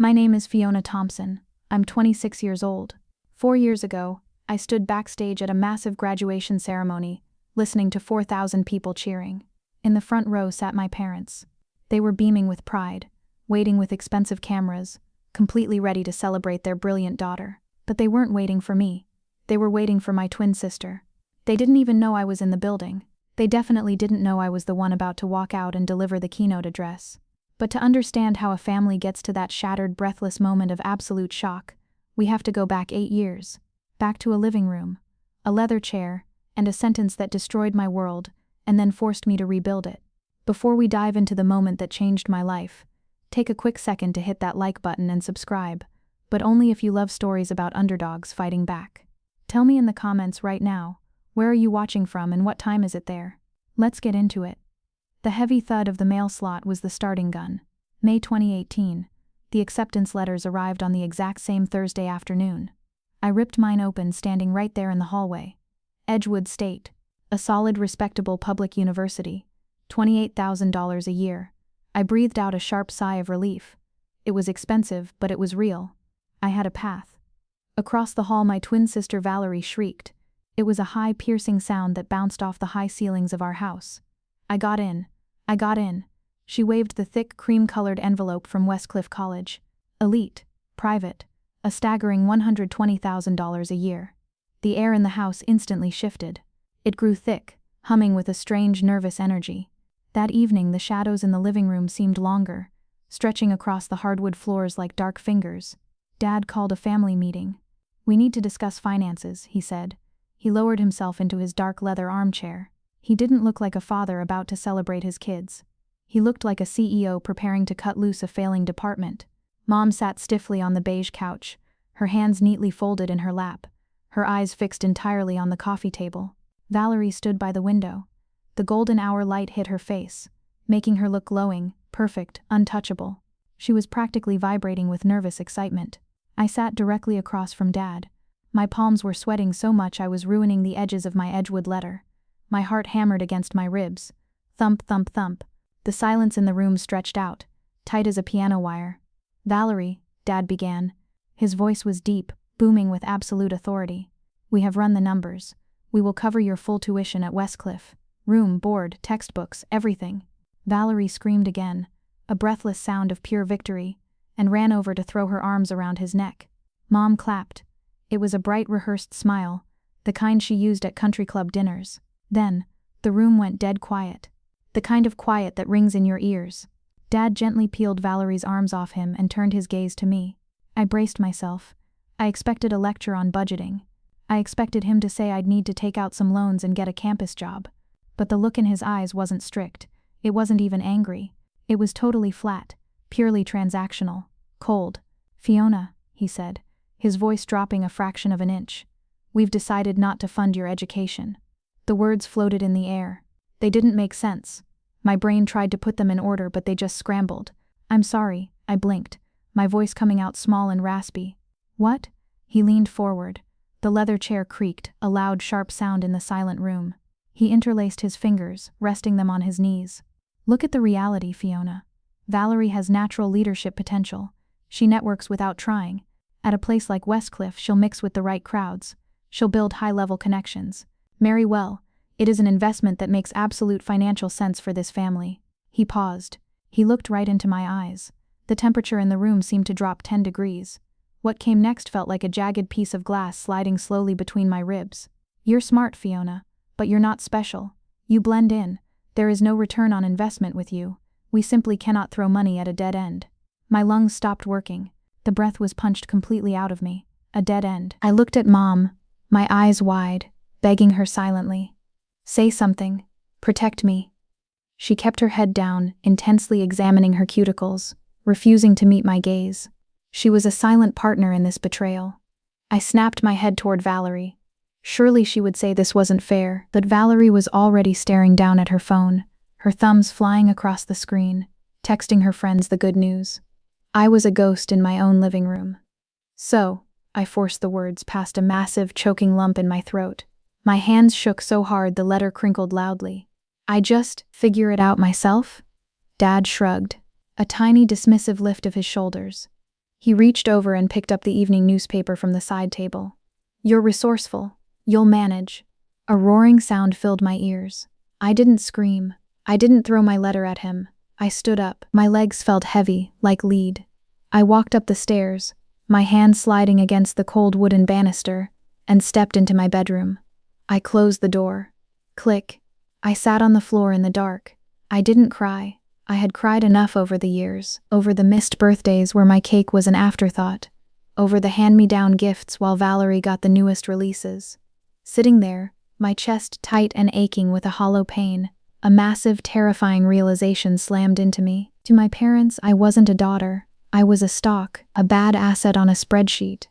My name is Fiona Thompson. I'm 26 years old. 4 years ago, I stood backstage at a massive graduation ceremony, listening to 4,000 people cheering. In the front row sat my parents. They were beaming with pride, waiting with expensive cameras, completely ready to celebrate their brilliant daughter. But they weren't waiting for me. They were waiting for my twin sister. They didn't even know I was in the building. They definitely didn't know I was the one about to walk out and deliver the keynote address. But to understand how a family gets to that shattered, breathless moment of absolute shock, we have to go back 8 years. Back to a living room, a leather chair, and a sentence that destroyed my world, and then forced me to rebuild it. Before we dive into the moment that changed my life, take a quick second to hit that like button and subscribe, but only if you love stories about underdogs fighting back. Tell me in the comments right now, where are you watching from and what time is it there? Let's get into it. The heavy thud of the mail slot was the starting gun. May 2018. The acceptance letters arrived on the exact same Thursday afternoon. I ripped mine open standing right there in the hallway. Edgewood State. A solid, respectable public university. $28,000 a year. I breathed out a sharp sigh of relief. It was expensive, but it was real. I had a path. Across the hall my twin sister Valerie shrieked. It was a high, piercing sound that bounced off the high ceilings of our house. I got in. She waved the thick, cream-colored envelope from Westcliff College. Elite. Private. A staggering $120,000 a year. The air in the house instantly shifted. It grew thick, humming with a strange, nervous energy. That evening the shadows in the living room seemed longer, stretching across the hardwood floors like dark fingers. Dad called a family meeting. "We need to discuss finances," he said. He lowered himself into his dark leather armchair. He didn't look like a father about to celebrate his kids. He looked like a CEO preparing to cut loose a failing department. Mom sat stiffly on the beige couch, her hands neatly folded in her lap, her eyes fixed entirely on the coffee table. Valerie stood by the window. The golden hour light hit her face, making her look glowing, perfect, untouchable. She was practically vibrating with nervous excitement. I sat directly across from Dad. My palms were sweating so much I was ruining the edges of my Edgewood letter. My heart hammered against my ribs. Thump, thump, thump. The silence in the room stretched out, tight as a piano wire. "Valerie," Dad began. His voice was deep, booming with absolute authority. "We have run the numbers. We will cover your full tuition at Westcliff. Room, board, textbooks, everything." Valerie screamed again, a breathless sound of pure victory, and ran over to throw her arms around his neck. Mom clapped. It was a bright, rehearsed smile, the kind she used at country club dinners. Then, the room went dead quiet. The kind of quiet that rings in your ears. Dad gently peeled Valerie's arms off him and turned his gaze to me. I braced myself. I expected a lecture on budgeting. I expected him to say I'd need to take out some loans and get a campus job. But the look in his eyes wasn't strict. It wasn't even angry. It was totally flat, purely transactional, cold. "Fiona," he said, his voice dropping a fraction of an inch. "We've decided not to fund your education." The words floated in the air. They didn't make sense. My brain tried to put them in order, but they just scrambled. "I'm sorry," I blinked, my voice coming out small and raspy. "What?" He leaned forward. The leather chair creaked, a loud, sharp sound in the silent room. He interlaced his fingers, resting them on his knees. "Look at the reality, Fiona. Valerie has natural leadership potential. She networks without trying. At a place like Westcliff, she'll mix with the right crowds. She'll build high-level connections. Marry well. It is an investment that makes absolute financial sense for this family." He paused. He looked right into my eyes. The temperature in the room seemed to drop 10 degrees. What came next felt like a jagged piece of glass sliding slowly between my ribs. "You're smart, Fiona, but you're not special. You blend in. There is no return on investment with you. We simply cannot throw money at a dead end." My lungs stopped working. The breath was punched completely out of me. A dead end. I looked at Mom, my eyes wide, begging her silently. "Say something. Protect me." She kept her head down, intensely examining her cuticles, refusing to meet my gaze. She was a silent partner in this betrayal. I snapped my head toward Valerie. Surely she would say this wasn't fair, but Valerie was already staring down at her phone, her thumbs flying across the screen, texting her friends the good news. I was a ghost in my own living room. "So," I forced the words past a massive, choking lump in my throat. My hands shook so hard the letter crinkled loudly. "I just figure it out myself?" Dad shrugged, a tiny dismissive lift of his shoulders. He reached over and picked up the evening newspaper from the side table. "You're resourceful. You'll manage." A roaring sound filled my ears. I didn't scream. I didn't throw my letter at him. I stood up. My legs felt heavy, like lead. I walked up the stairs, my hand sliding against the cold wooden banister, and stepped into my bedroom. I closed the door. Click. I sat on the floor in the dark. I didn't cry. I had cried enough over the years, over the missed birthdays where my cake was an afterthought, over the hand-me-down gifts while Valerie got the newest releases. Sitting there, my chest tight and aching with a hollow pain, a massive, terrifying realization slammed into me. To my parents, I wasn't a daughter. I was a stock, a bad asset on a spreadsheet.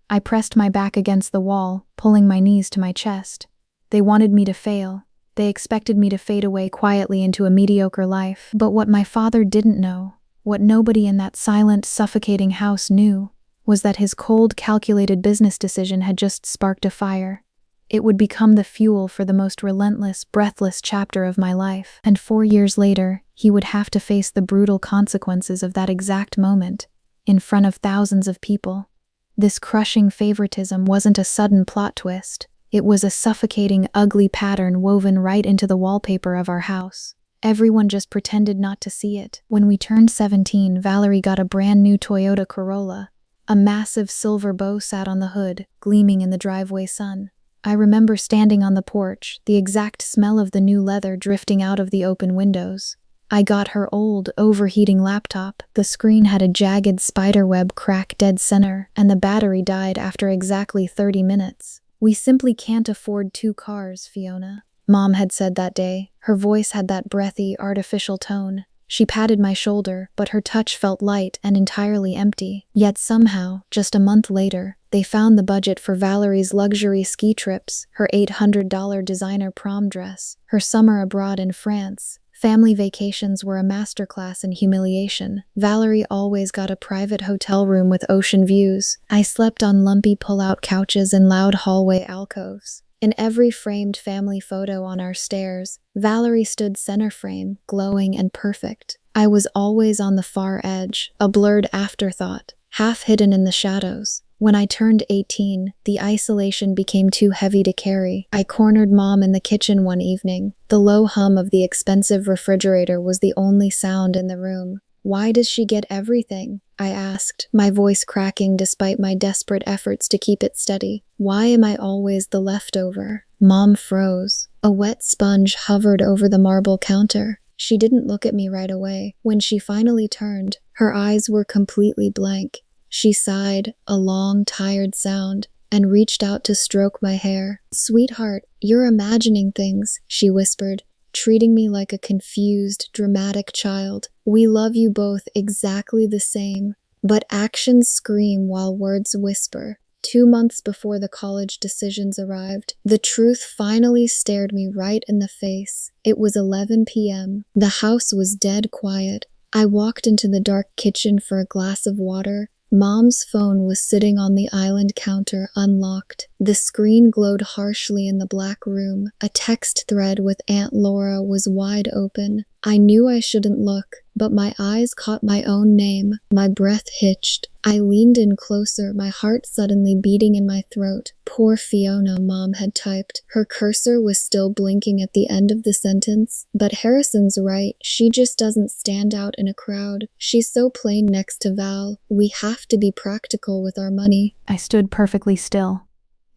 I pressed my back against the wall, pulling my knees to my chest. They wanted me to fail. They expected me to fade away quietly into a mediocre life. But what my father didn't know, what nobody in that silent, suffocating house knew, was that his cold, calculated business decision had just sparked a fire. It would become the fuel for the most relentless, breathless chapter of my life. And 4 years later, he would have to face the brutal consequences of that exact moment, in front of thousands of people. This crushing favoritism wasn't a sudden plot twist. It was a suffocating, ugly pattern woven right into the wallpaper of our house. Everyone just pretended not to see it. When we turned 17, Valerie got a brand new Toyota Corolla. A massive silver bow sat on the hood, gleaming in the driveway sun. I remember standing on the porch, the exact smell of the new leather drifting out of the open windows. I got her old, overheating laptop. The screen had a jagged spiderweb crack dead center, and the battery died after exactly 30 minutes. "We simply can't afford 2 cars, Fiona," Mom had said that day. Her voice had that breathy, artificial tone. She patted my shoulder, but her touch felt light and entirely empty. Yet somehow, just a month later, they found the budget for Valerie's luxury ski trips, her $800 designer prom dress, her summer abroad in France. Family vacations were a masterclass in humiliation. Valerie always got a private hotel room with ocean views. I slept on lumpy pull-out couches in loud hallway alcoves. In every framed family photo on our stairs, Valerie stood center frame, glowing and perfect. I was always on the far edge, a blurred afterthought, half hidden in the shadows. When I turned 18, the isolation became too heavy to carry. I cornered Mom in the kitchen one evening. The low hum of the expensive refrigerator was the only sound in the room. "Why does she get everything?" I asked, my voice cracking despite my desperate efforts to keep it steady. "Why am I always the leftover?" Mom froze. A wet sponge hovered over the marble counter. She didn't look at me right away. When she finally turned, her eyes were completely blank. She sighed, a long, tired sound, and reached out to stroke my hair. "Sweetheart, you're imagining things," she whispered, treating me like a confused, dramatic child. "We love you both exactly the same, but actions scream while words whisper." 2 months before the college decisions arrived, the truth finally stared me right in the face. It was 11 p.m. The house was dead quiet. I walked into the dark kitchen for a glass of water. Mom's phone was sitting on the island counter, unlocked. The screen glowed harshly in the black room. A text thread with Aunt Laura was wide open. I knew I shouldn't look, but my eyes caught my own name. My breath hitched. I leaned in closer, my heart suddenly beating in my throat. "Poor Fiona," Mom had typed. Her cursor was still blinking at the end of the sentence. "But Harrison's right. She just doesn't stand out in a crowd. She's so plain next to Val. We have to be practical with our money." I stood perfectly still.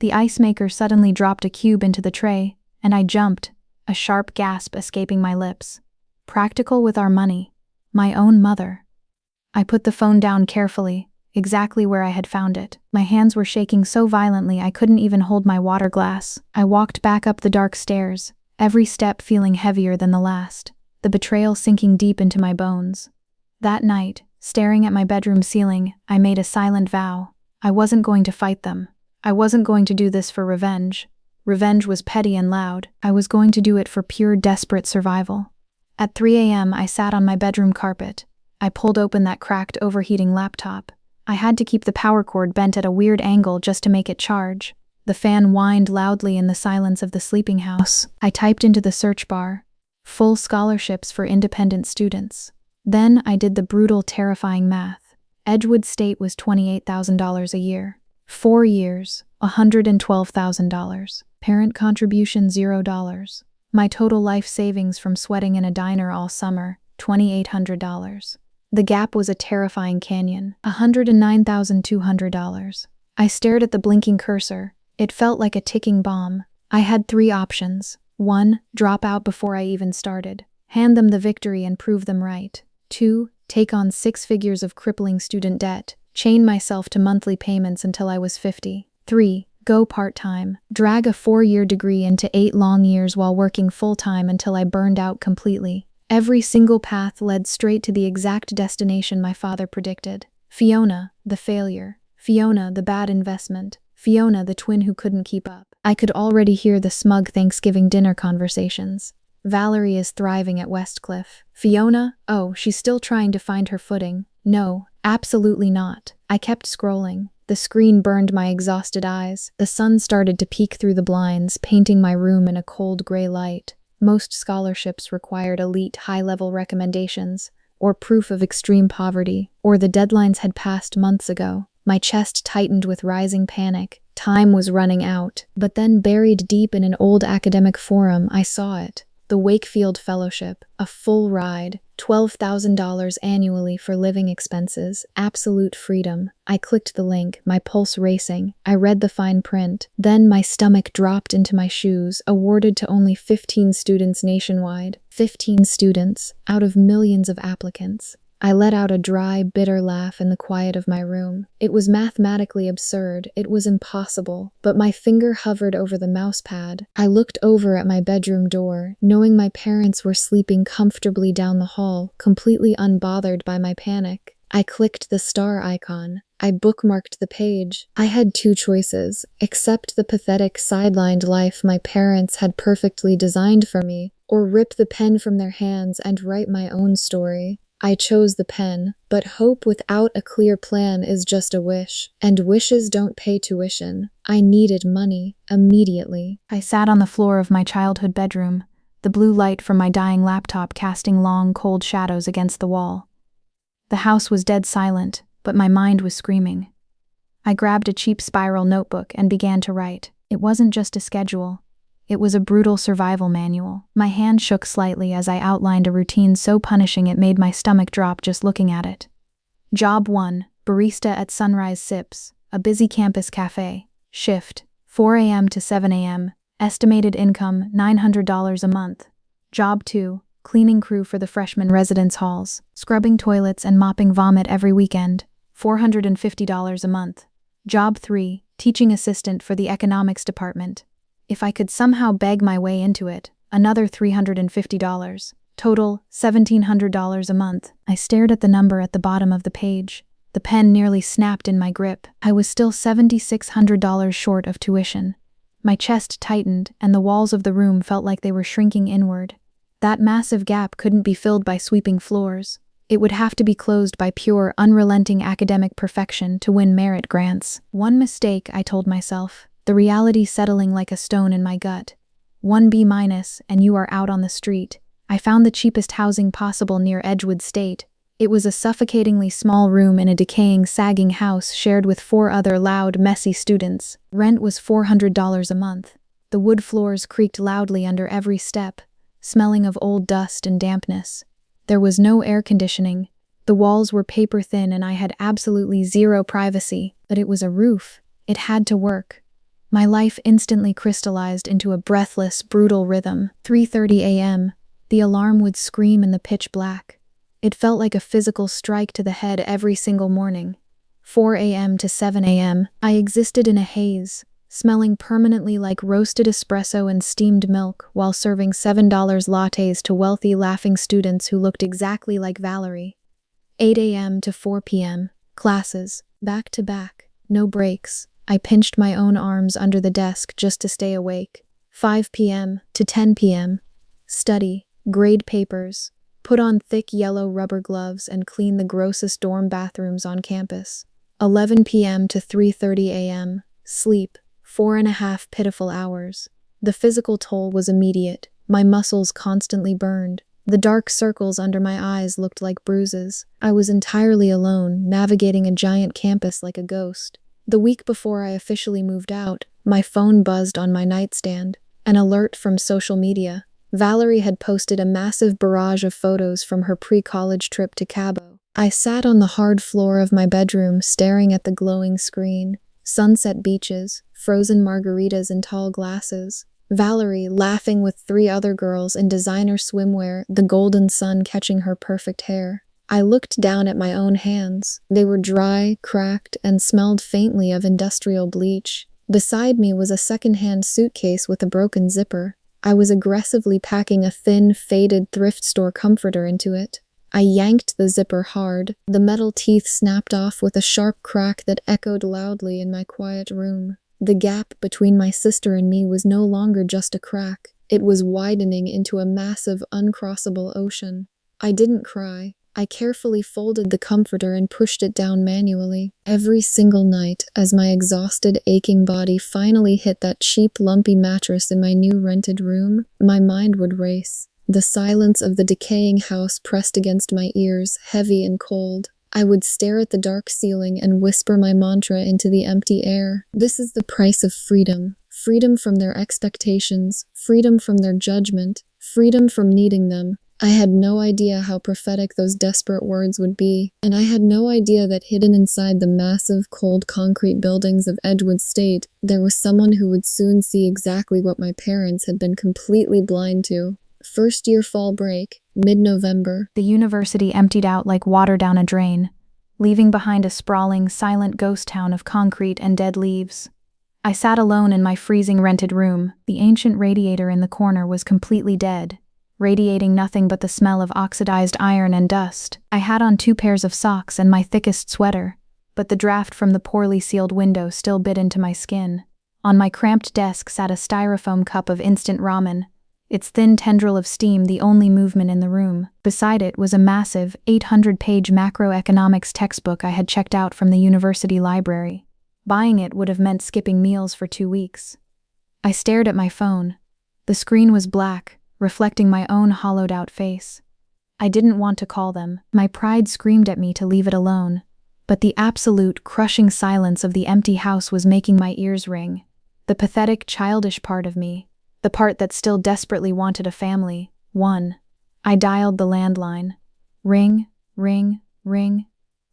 The ice maker suddenly dropped a cube into the tray, and I jumped, a sharp gasp escaping my lips. Practical with our money. My own mother. I put the phone down carefully, exactly where I had found it. My hands were shaking so violently I couldn't even hold my water glass. I walked back up the dark stairs, every step feeling heavier than the last, the betrayal sinking deep into my bones. That night, staring at my bedroom ceiling, I made a silent vow. I wasn't going to fight them. I wasn't going to do this for revenge. Revenge was petty and loud. I was going to do it for pure, desperate survival. At 3 a.m., I sat on my bedroom carpet. I pulled open that cracked, overheating laptop. I had to keep the power cord bent at a weird angle just to make it charge. The fan whined loudly in the silence of the sleeping house. I typed into the search bar, "Full scholarships for independent students." Then I did the brutal, terrifying math. Edgewood State was $28,000 a year. 4 years, $112,000. Parent contribution $0. My total life savings from sweating in a diner all summer, $2,800. The gap was a terrifying canyon, $109,200. I stared at the blinking cursor. It felt like a ticking bomb. I had 3 options. 1, drop out before I even started. Hand them the victory and prove them right. 2, take on 6 figures of crippling student debt. Chain myself to monthly payments until I was 50. 3, go part-time. Drag a 4-year degree into 8 long years while working full-time until I burned out completely. Every single path led straight to the exact destination my father predicted. Fiona, the failure. Fiona, the bad investment. Fiona, the twin who couldn't keep up. I could already hear the smug Thanksgiving dinner conversations. Valerie is thriving at Westcliff. Fiona? Oh, she's still trying to find her footing. No, absolutely not. I kept scrolling. The screen burned my exhausted eyes. The sun started to peek through the blinds, painting my room in a cold gray light. Most scholarships required elite high-level recommendations, or proof of extreme poverty, or the deadlines had passed months ago. My chest tightened with rising panic. Time was running out. But then, buried deep in an old academic forum, I saw it. The Wakefield Fellowship, a full ride, $12,000 annually for living expenses, absolute freedom. I clicked the link, my pulse racing. I read the fine print. Then my stomach dropped into my shoes, awarded to only 15 students nationwide. 15 students, out of millions of applicants. I let out a dry, bitter laugh in the quiet of my room. It was mathematically absurd. It was impossible. But my finger hovered over the mouse pad. I looked over at my bedroom door, knowing my parents were sleeping comfortably down the hall, completely unbothered by my panic. I clicked the star icon. I bookmarked the page. I had 2 choices: accept the pathetic, sidelined life my parents had perfectly designed for me, or rip the pen from their hands and write my own story. I chose the pen, but hope without a clear plan is just a wish, and wishes don't pay tuition. I needed money, immediately. I sat on the floor of my childhood bedroom, the blue light from my dying laptop casting long, cold shadows against the wall. The house was dead silent, but my mind was screaming. I grabbed a cheap spiral notebook and began to write. It wasn't just a schedule. It was a brutal survival manual. My hand shook slightly as I outlined a routine so punishing it made my stomach drop just looking at it. Job 1, barista at Sunrise Sips, a busy campus cafe. Shift, 4 a.m. to 7 a.m., estimated income $900 a month. Job 2, cleaning crew for the freshman residence halls, scrubbing toilets and mopping vomit every weekend, $450 a month. Job 3, teaching assistant for the economics department. If I could somehow beg my way into it, another $350. Total, $1,700 a month. I stared at the number at the bottom of the page. The pen nearly snapped in my grip. I was still $7,600 short of tuition. My chest tightened, and the walls of the room felt like they were shrinking inward. That massive gap couldn't be filled by sweeping floors. It would have to be closed by pure, unrelenting academic perfection to win merit grants. One mistake, I told myself. The reality settling like a stone in my gut. 1 B- and you are out on the street. I found the cheapest housing possible near Edgewood State. It was a suffocatingly small room in a decaying, sagging house shared with 4 other loud, messy students. Rent was $400 a month. The wood floors creaked loudly under every step, smelling of old dust and dampness. There was no air conditioning. The walls were paper thin and I had absolutely zero privacy. But it was a roof. It had to work. My life instantly crystallized into a breathless, brutal rhythm. 3:30 a.m. The alarm would scream in the pitch black. It felt like a physical strike to the head every single morning. 4 a.m. to 7 a.m. I existed in a haze, smelling permanently like roasted espresso and steamed milk while serving $7 lattes to wealthy, laughing students who looked exactly like Valerie. 8 a.m. to 4 p.m. Classes, back to back, no breaks. I pinched my own arms under the desk just to stay awake. 5 p.m. to 10 p.m. Study, grade papers, put on thick yellow rubber gloves and clean the grossest dorm bathrooms on campus. 11 p.m. to 3:30 a.m. Sleep, 4.5 pitiful hours. The physical toll was immediate. My muscles constantly burned. The dark circles under my eyes looked like bruises. I was entirely alone, navigating a giant campus like a ghost. The week before I officially moved out, my phone buzzed on my nightstand. An alert from social media. Valerie had posted a massive barrage of photos from her pre-college trip to Cabo. I sat on the hard floor of my bedroom, staring at the glowing screen. Sunset beaches, frozen margaritas in tall glasses. Valerie laughing with 3 other girls in designer swimwear, the golden sun catching her perfect hair. I looked down at my own hands. They were dry, cracked, and smelled faintly of industrial bleach. Beside me was a second-hand suitcase with a broken zipper. I was aggressively packing a thin, faded thrift store comforter into it. I yanked the zipper hard. The metal teeth snapped off with a sharp crack that echoed loudly in my quiet room. The gap between my sister and me was no longer just a crack. It was widening into a massive, uncrossable ocean. I didn't cry. I carefully folded the comforter and pushed it down manually. Every single night, as my exhausted, aching body finally hit that cheap, lumpy mattress in my new rented room, my mind would race. The silence of the decaying house pressed against my ears, heavy and cold. I would stare at the dark ceiling and whisper my mantra into the empty air. This is the price of freedom. Freedom from their expectations, freedom from their judgment, freedom from needing them. I had no idea how prophetic those desperate words would be, and I had no idea that hidden inside the massive, cold concrete buildings of Edgewood State, there was someone who would soon see exactly what my parents had been completely blind to. First year fall break, mid-November. The university emptied out like water down a drain, leaving behind a sprawling, silent ghost town of concrete and dead leaves. I sat alone in my freezing rented room. The ancient radiator in the corner was completely dead, radiating nothing but the smell of oxidized iron and dust. I had on 2 pairs of socks and my thickest sweater, but the draft from the poorly sealed window still bit into my skin. On my cramped desk sat a styrofoam cup of instant ramen, its thin tendril of steam the only movement in the room. Beside it was a massive, 800-page macroeconomics textbook I had checked out from the university library. Buying it would have meant skipping meals for 2 weeks. I stared at my phone. The screen was black, reflecting my own hollowed-out face. I didn't want to call them. My pride screamed at me to leave it alone. But the absolute, crushing silence of the empty house was making my ears ring. The pathetic, childish part of me, the part that still desperately wanted a family, won. I dialed the landline. Ring, ring, ring.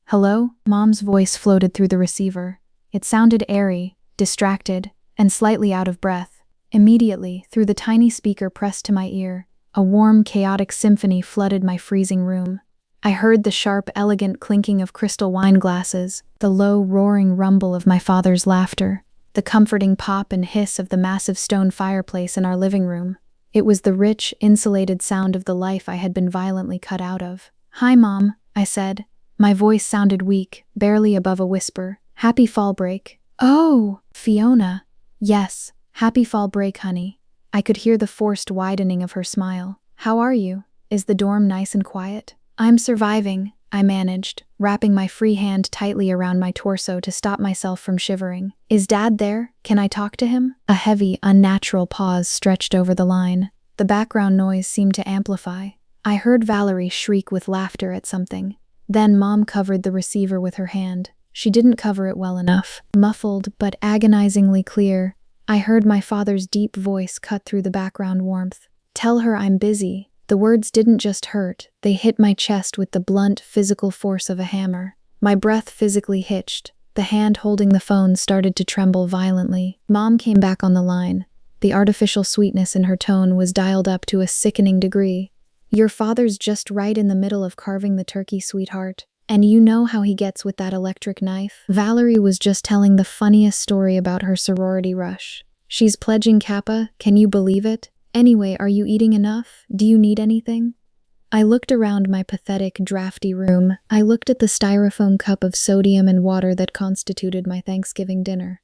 Hello? Mom's voice floated through the receiver. It sounded airy, distracted, and slightly out of breath. Immediately, through the tiny speaker pressed to my ear, a warm, chaotic symphony flooded my freezing room. I heard the sharp, elegant clinking of crystal wine glasses, the low, roaring rumble of my father's laughter, the comforting pop and hiss of the massive stone fireplace in our living room. It was the rich, insulated sound of the life I had been violently cut out of. "Hi, Mom," I said. My voice sounded weak, barely above a whisper. "Happy fall break." "Oh, Fiona." "Yes, happy fall break, honey." I could hear the forced widening of her smile. "How are you? Is the dorm nice and quiet?" "I'm surviving," I managed, wrapping my free hand tightly around my torso to stop myself from shivering. "Is Dad there? Can I talk to him?" A heavy, unnatural pause stretched over the line. The background noise seemed to amplify. I heard Valerie shriek with laughter at something. Then Mom covered the receiver with her hand. She didn't cover it well enough. Muffled, but agonizingly clear, I heard my father's deep voice cut through the background warmth. "Tell her I'm busy." The words didn't just hurt, they hit my chest with the blunt, physical force of a hammer. My breath physically hitched. The hand holding the phone started to tremble violently. Mom came back on the line. The artificial sweetness in her tone was dialed up to a sickening degree. "Your father's just right in the middle of carving the turkey, sweetheart. And you know how he gets with that electric knife." Valerie was just telling the funniest story about her sorority rush. "She's pledging Kappa, can you believe it? Anyway, are you eating enough? Do you need anything?" I looked around my pathetic, drafty room. I looked at the styrofoam cup of sodium and water that constituted my Thanksgiving dinner.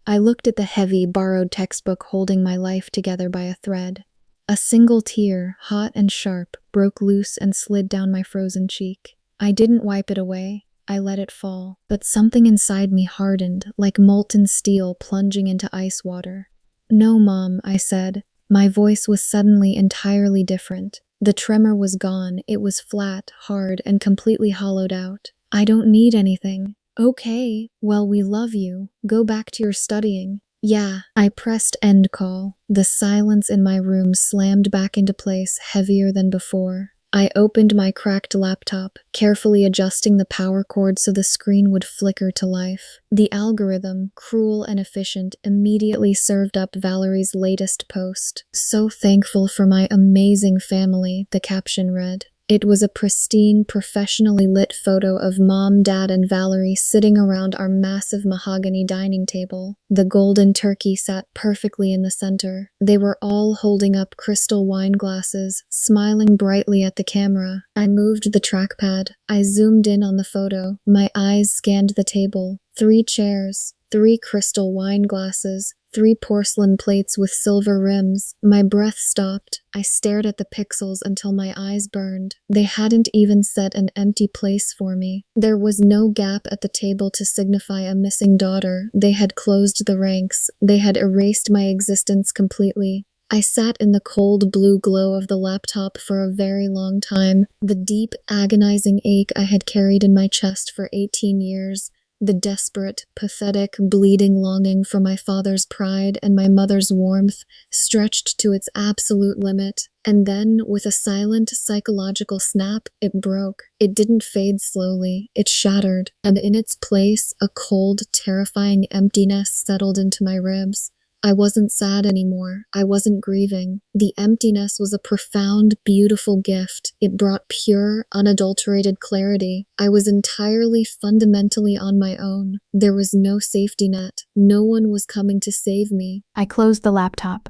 I looked at the heavy, borrowed textbook holding my life together by a thread. A single tear, hot and sharp, broke loose and slid down my frozen cheek. I didn't wipe it away. I let it fall. But something inside me hardened, like molten steel plunging into ice water. "No, Mom," I said. My voice was suddenly entirely different. The tremor was gone. It was flat, hard, and completely hollowed out. I don't need anything. Okay, well, we love you. Go back to your studying. Yeah, I pressed end call. The silence in my room slammed back into place, heavier than before. I opened my cracked laptop, carefully adjusting the power cord so the screen would flicker to life. The algorithm, cruel and efficient, immediately served up Valerie's latest post. "So thankful for my amazing family," the caption read. It was a pristine, professionally lit photo of Mom, Dad, and Valerie sitting around our massive mahogany dining table. The golden turkey sat perfectly in the center. They were all holding up crystal wine glasses, smiling brightly at the camera. I moved the trackpad. I zoomed in on the photo. My eyes scanned the table. 3 chairs, 3 crystal wine glasses, 3 porcelain plates with silver rims. My breath stopped. I stared at the pixels until my eyes burned. They hadn't even set an empty place for me. There was no gap at the table to signify a missing daughter. They had closed the ranks. They had erased my existence completely. I sat in the cold blue glow of the laptop for a very long time. The deep, agonizing ache I had carried in my chest for 18 years. The desperate, pathetic, bleeding longing for my father's pride and my mother's warmth stretched to its absolute limit. And then, with a silent, psychological snap, it broke. It didn't fade slowly. It shattered. And in its place, a cold, terrifying emptiness settled into my ribs. I wasn't sad anymore. I wasn't grieving. The emptiness was a profound, beautiful gift. It brought pure, unadulterated clarity. I was entirely, fundamentally on my own. There was no safety net. No one was coming to save me. I closed the laptop.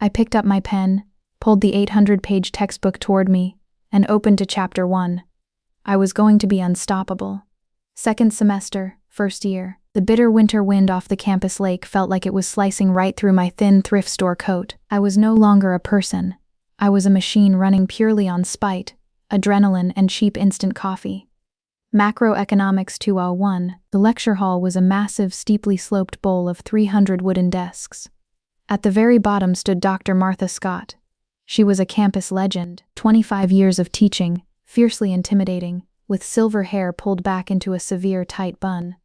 I picked up my pen, pulled the 800-page textbook toward me, and opened to Chapter 1. I was going to be unstoppable. Second semester, first year. The bitter winter wind off the campus lake felt like it was slicing right through my thin thrift store coat. I was no longer a person. I was a machine running purely on spite, adrenaline, and cheap instant coffee. Macroeconomics 201. The lecture hall was a massive, steeply sloped bowl of 300 wooden desks. At the very bottom stood Dr. Martha Scott. She was a campus legend, 25 years of teaching, fiercely intimidating, with silver hair pulled back into a severe, tight bun.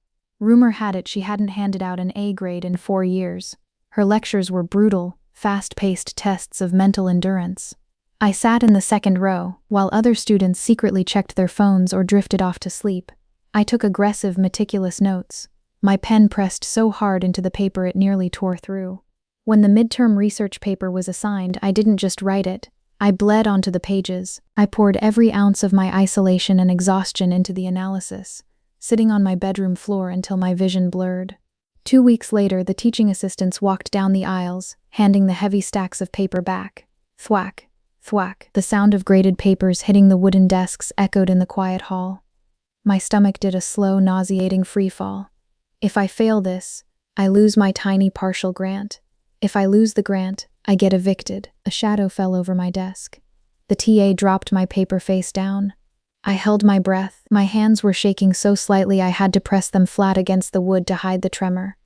Rumor had it she hadn't handed out an A grade in 4 years. Her lectures were brutal, fast-paced tests of mental endurance. I sat in the second row, while other students secretly checked their phones or drifted off to sleep. I took aggressive, meticulous notes. My pen pressed so hard into the paper it nearly tore through. When the midterm research paper was assigned, I didn't just write it. I bled onto the pages. I poured every ounce of my isolation and exhaustion into the analysis, sitting on my bedroom floor until my vision blurred. 2 weeks later, the teaching assistants walked down the aisles, handing the heavy stacks of paper back. Thwack, thwack. The sound of graded papers hitting the wooden desks echoed in the quiet hall. My stomach did a slow, nauseating freefall. If I fail this, I lose my tiny partial grant. If I lose the grant, I get evicted. A shadow fell over my desk. The TA dropped my paper face down. I held my breath. My hands were shaking so slightly I had to press them flat against the wood to hide the tremor.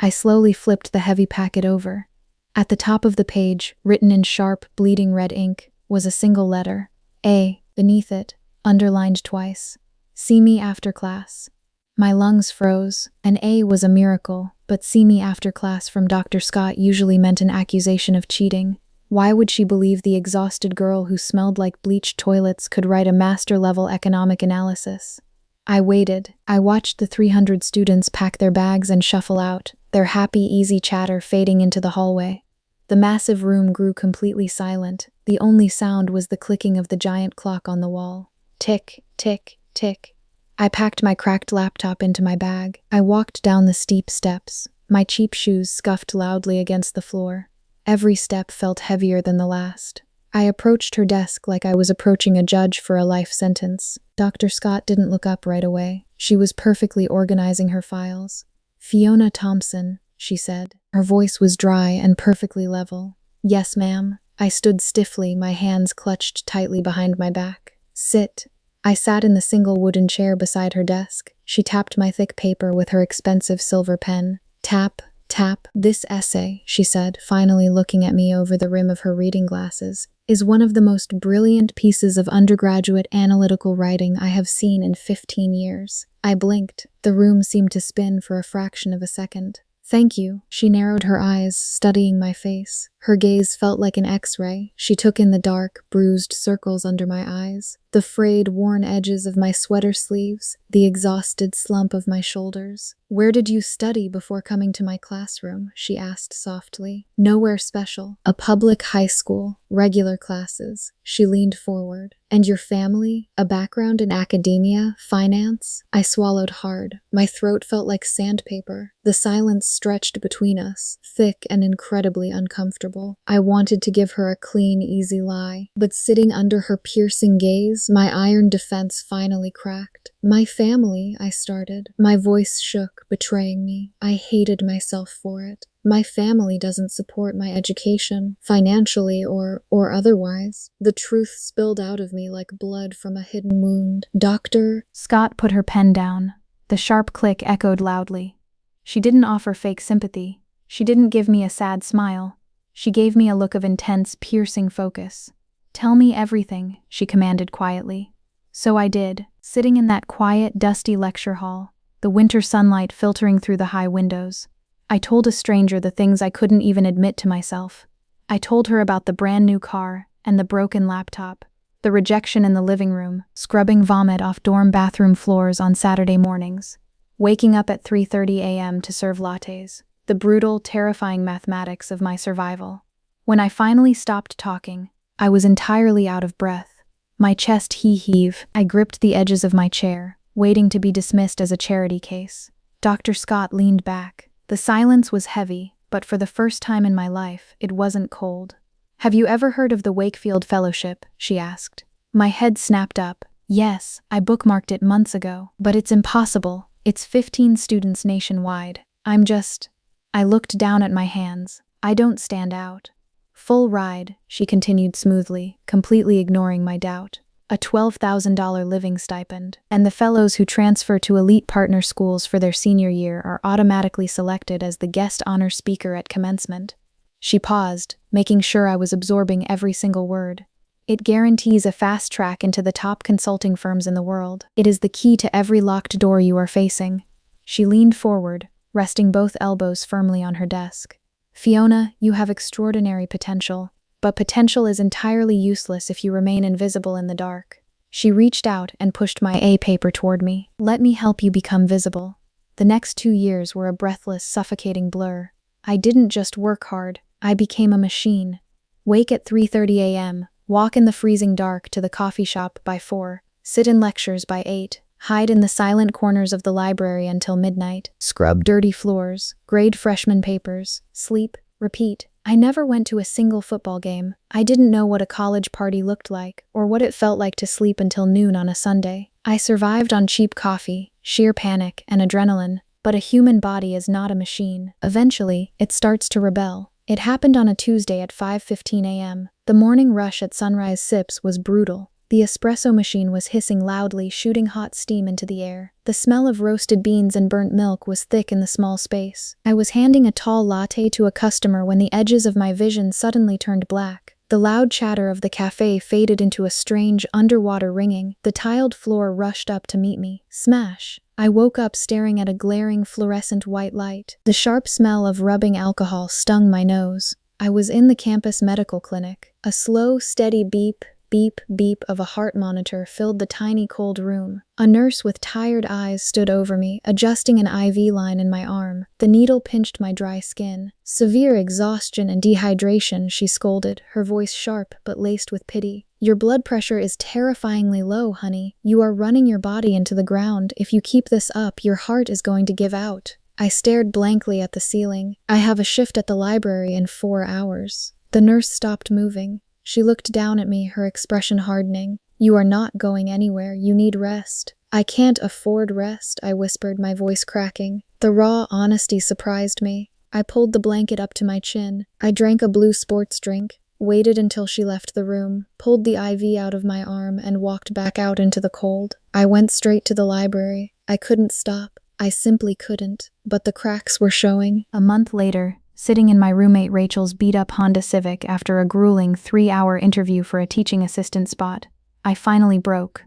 I slowly flipped the heavy packet over. At the top of the page, written in sharp, bleeding red ink, was a single letter, A. Beneath it, underlined twice. See me after class. My lungs froze. An A was a miracle, but see me after class from Dr. Scott usually meant an accusation of cheating. Why would she believe the exhausted girl who smelled like bleached toilets could write a master-level economic analysis? I waited. I watched the 300 students pack their bags and shuffle out, their happy, easy chatter fading into the hallway. The massive room grew completely silent. The only sound was the clicking of the giant clock on the wall. Tick, tick, tick. I packed my cracked laptop into my bag. I walked down the steep steps. My cheap shoes scuffed loudly against the floor. Every step felt heavier than the last. I approached her desk like I was approaching a judge for a life sentence. Dr. Scott didn't look up right away. She was perfectly organizing her files. "Fiona Thompson," she said. Her voice was dry and perfectly level. "Yes, ma'am." I stood stiffly, my hands clutched tightly behind my back. "Sit." I sat in the single wooden chair beside her desk. She tapped my thick paper with her expensive silver pen. Tap, Tap. This essay, she said, finally looking at me over the rim of her reading glasses, is one of the most brilliant pieces of undergraduate analytical writing I have seen in 15 years. I blinked. The room seemed to spin for a fraction of a second. Thank you. She narrowed her eyes, studying my face. Her gaze felt like an X-ray. She took in the dark, bruised circles under my eyes, the frayed, worn edges of my sweater sleeves, the exhausted slump of my shoulders. Where did you study before coming to my classroom? She asked softly. Nowhere special. A public high school. Regular classes. She leaned forward. And your family? A background in academia? Finance? I swallowed hard. My throat felt like sandpaper. The silence stretched between us, thick and incredibly uncomfortable. I wanted to give her a clean, easy lie, but sitting under her piercing gaze, my iron defense finally cracked. My family, I started. My voice shook, betraying me. I hated myself for it. My family doesn't support my education, financially or otherwise. The truth spilled out of me like blood from a hidden wound. Doctor. Scott put her pen down. The sharp click echoed loudly. She didn't offer fake sympathy. She didn't give me a sad smile. She gave me a look of intense, piercing focus. Tell me everything, she commanded quietly. So I did, sitting in that quiet, dusty lecture hall, the winter sunlight filtering through the high windows. I told a stranger the things I couldn't even admit to myself. I told her about the brand new car and the broken laptop, the rejection in the living room, scrubbing vomit off dorm bathroom floors on Saturday mornings, waking up at 3:30 a.m. to serve lattes, the brutal, terrifying mathematics of my survival. When I finally stopped talking, I was entirely out of breath. My chest heaved. I gripped the edges of my chair, waiting to be dismissed as a charity case. Dr. Scott leaned back. The silence was heavy, but for the first time in my life, it wasn't cold. Have you ever heard of the Wakefield Fellowship? She asked. My head snapped up. Yes, I bookmarked it months ago, but it's impossible. It's 15 students nationwide. I looked down at my hands. I don't stand out. Full ride, she continued smoothly, completely ignoring my doubt. A $12,000 living stipend, and the fellows who transfer to elite partner schools for their senior year are automatically selected as the guest honor speaker at commencement. She paused, making sure I was absorbing every single word. It guarantees a fast track into the top consulting firms in the world. It is the key to every locked door you are facing. She leaned forward, resting both elbows firmly on her desk. Fiona, you have extraordinary potential. But potential is entirely useless if you remain invisible in the dark. She reached out and pushed my A paper toward me. Let me help you become visible. The next 2 years were a breathless, suffocating blur. I didn't just work hard, I became a machine. Wake at 3:30 a.m., walk in the freezing dark to the coffee shop by 4, sit in lectures by 8, hide in the silent corners of the library until midnight, scrub dirty floors, grade freshman papers, sleep, repeat. I never went to a single football game. I didn't know what a college party looked like, or what it felt like to sleep until noon on a Sunday. I survived on cheap coffee, sheer panic, and adrenaline, but a human body is not a machine. Eventually, it starts to rebel. It happened on a Tuesday at 5:15 a.m. The morning rush at Sunrise Sips was brutal. The espresso machine was hissing loudly, shooting hot steam into the air. The smell of roasted beans and burnt milk was thick in the small space. I was handing a tall latte to a customer when the edges of my vision suddenly turned black. The loud chatter of the cafe faded into a strange, underwater ringing. The tiled floor rushed up to meet me. Smash! I woke up staring at a glaring fluorescent white light. The sharp smell of rubbing alcohol stung my nose. I was in the campus medical clinic. A slow, steady beep, beep, beep of a heart monitor filled the tiny cold room. A nurse with tired eyes stood over me, adjusting an IV line in my arm. The needle pinched my dry skin. Severe exhaustion and dehydration, she scolded, her voice sharp but laced with pity. Your blood pressure is terrifyingly low, honey. You are running your body into the ground. If you keep this up, your heart is going to give out. I stared blankly at the ceiling. I have a shift at the library in 4 hours. The nurse stopped moving. She looked down at me, her expression hardening. You are not going anywhere. You need rest. I can't afford rest, I whispered, my voice cracking. The raw honesty surprised me. I pulled the blanket up to my chin. I drank a blue sports drink, waited until she left the room, pulled the IV out of my arm, and walked back out into the cold. I went straight to the library. I couldn't stop. I simply couldn't, but the cracks were showing. A month later, sitting in my roommate Rachel's beat-up Honda Civic after a grueling 3-hour interview for a teaching assistant spot, I finally broke.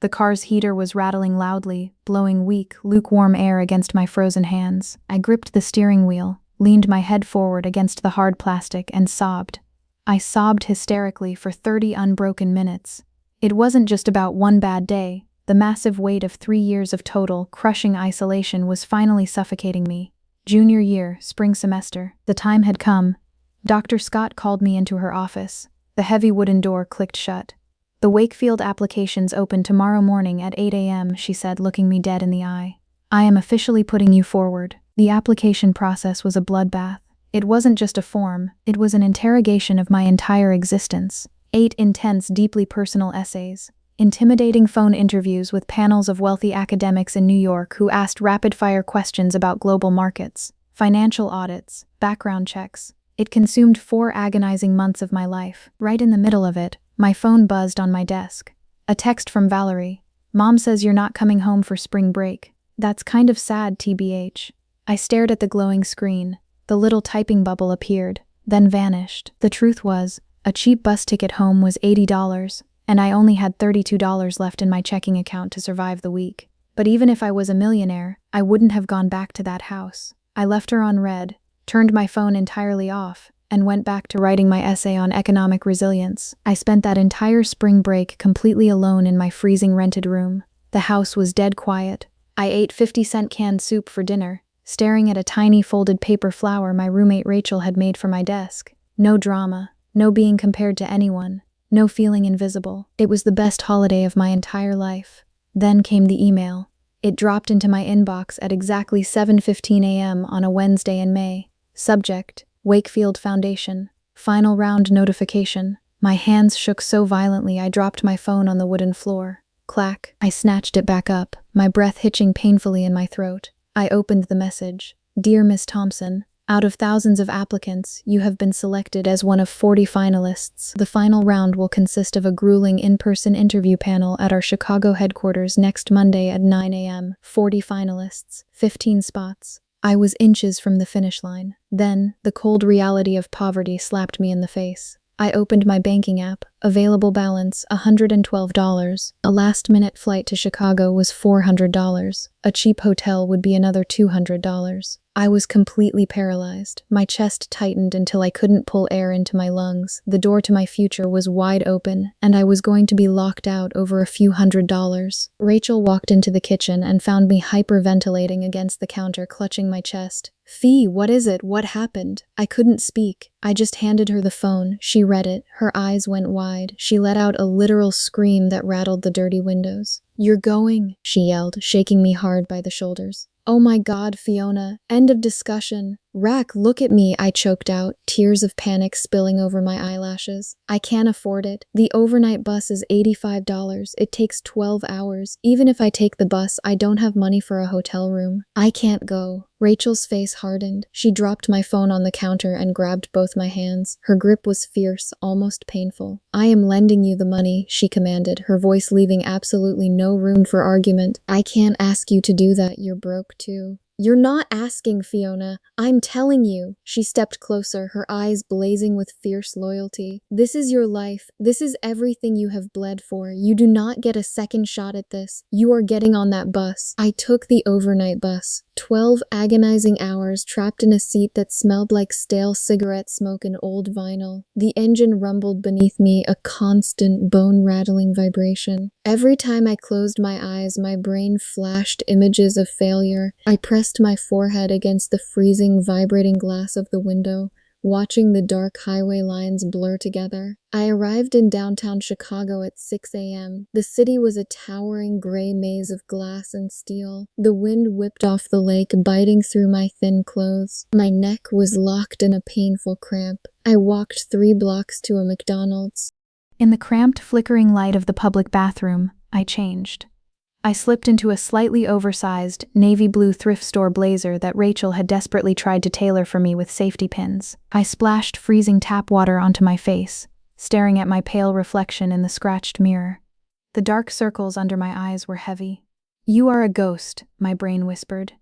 The car's heater was rattling loudly, blowing weak, lukewarm air against my frozen hands. I gripped the steering wheel, leaned my head forward against the hard plastic, and sobbed. I sobbed hysterically for 30 unbroken minutes. It wasn't just about one bad day. The massive weight of 3 years of total, crushing isolation was finally suffocating me. Junior year, spring semester. The time had come. Dr. Scott called me into her office. The heavy wooden door clicked shut. "The Wakefield applications open tomorrow morning at 8 a.m., she said, looking me dead in the eye. "I am officially putting you forward." The application process was a bloodbath. It wasn't just a form, it was an interrogation of my entire existence. 8 intense, deeply personal essays. Intimidating phone interviews with panels of wealthy academics in New York who asked rapid-fire questions about global markets, financial audits, background checks. It consumed 4 agonizing months of my life. Right in the middle of it, my phone buzzed on my desk. A text from Valerie. "Mom says you're not coming home for spring break. That's kind of sad, TBH." I stared at the glowing screen. The little typing bubble appeared, then vanished. The truth was, a cheap bus ticket home was $80, and I only had $32 left in my checking account to survive the week. But even if I was a millionaire, I wouldn't have gone back to that house. I left her on red, turned my phone entirely off, and went back to writing my essay on economic resilience. I spent that entire spring break completely alone in my freezing rented room. The house was dead quiet. I ate 50-cent canned soup for dinner, staring at a tiny folded paper flower my roommate Rachel had made for my desk. No drama, no being compared to anyone, no feeling invisible. It was the best holiday of my entire life. Then came the email. It dropped into my inbox at exactly 7:15 a.m. on a Wednesday in May. Subject: Wakefield Foundation. Final round notification. My hands shook so violently I dropped my phone on the wooden floor. Clack. I snatched it back up, my breath hitching painfully in my throat. I opened the message. "Dear Miss Thompson, out of thousands of applicants, you have been selected as one of 40 finalists. The final round will consist of a grueling in-person interview panel at our Chicago headquarters next Monday at 9 a.m. 40 finalists, 15 spots." I was inches from the finish line. Then, the cold reality of poverty slapped me in the face. I opened my banking app. Available balance, $112. A last-minute flight to Chicago was $400. A cheap hotel would be another $200. I was completely paralyzed. My chest tightened until I couldn't pull air into my lungs. The door to my future was wide open, and I was going to be locked out over a few $100s. Rachel walked into the kitchen and found me hyperventilating against the counter, clutching my chest. "Fee, what is it? What happened?" I couldn't speak. I just handed her the phone. She read it. Her eyes went wide. She let out a literal scream that rattled the dirty windows. "You're going," she yelled, shaking me hard by the shoulders. "Oh my God, Fiona. End of discussion." "Rack, look at me," I choked out, tears of panic spilling over my eyelashes. "I can't afford it. The overnight bus is $85. It takes 12 hours. Even if I take the bus, I don't have money for a hotel room. I can't go." Rachel's face hardened. She dropped my phone on the counter and grabbed both my hands. Her grip was fierce, almost painful. "I am lending you the money," she commanded, her voice leaving absolutely no room for argument. "I can't ask you to do that. You're broke too." "You're not asking, Fiona. I'm telling you." She stepped closer, her eyes blazing with fierce loyalty. "This is your life. This is everything you have bled for. You do not get a second shot at this. You are getting on that bus." I took the overnight bus. 12 agonizing hours trapped in a seat that smelled like stale cigarette smoke and old vinyl. The engine rumbled beneath me, a constant bone-rattling vibration. Every time I closed my eyes, my brain flashed images of failure. I pressed my forehead against the freezing, vibrating glass of the window, watching the dark highway lines blur together. I arrived in downtown Chicago at 6 a.m. The city was a towering gray maze of glass and steel. The wind whipped off the lake, biting through my thin clothes. My neck was locked in a painful cramp. I walked 3 blocks to a McDonald's. In the cramped, flickering light of the public bathroom, I changed. I slipped into a slightly oversized, navy blue thrift store blazer that Rachel had desperately tried to tailor for me with safety pins. I splashed freezing tap water onto my face, staring at my pale reflection in the scratched mirror. The dark circles under my eyes were heavy. You are a ghost, my brain whispered.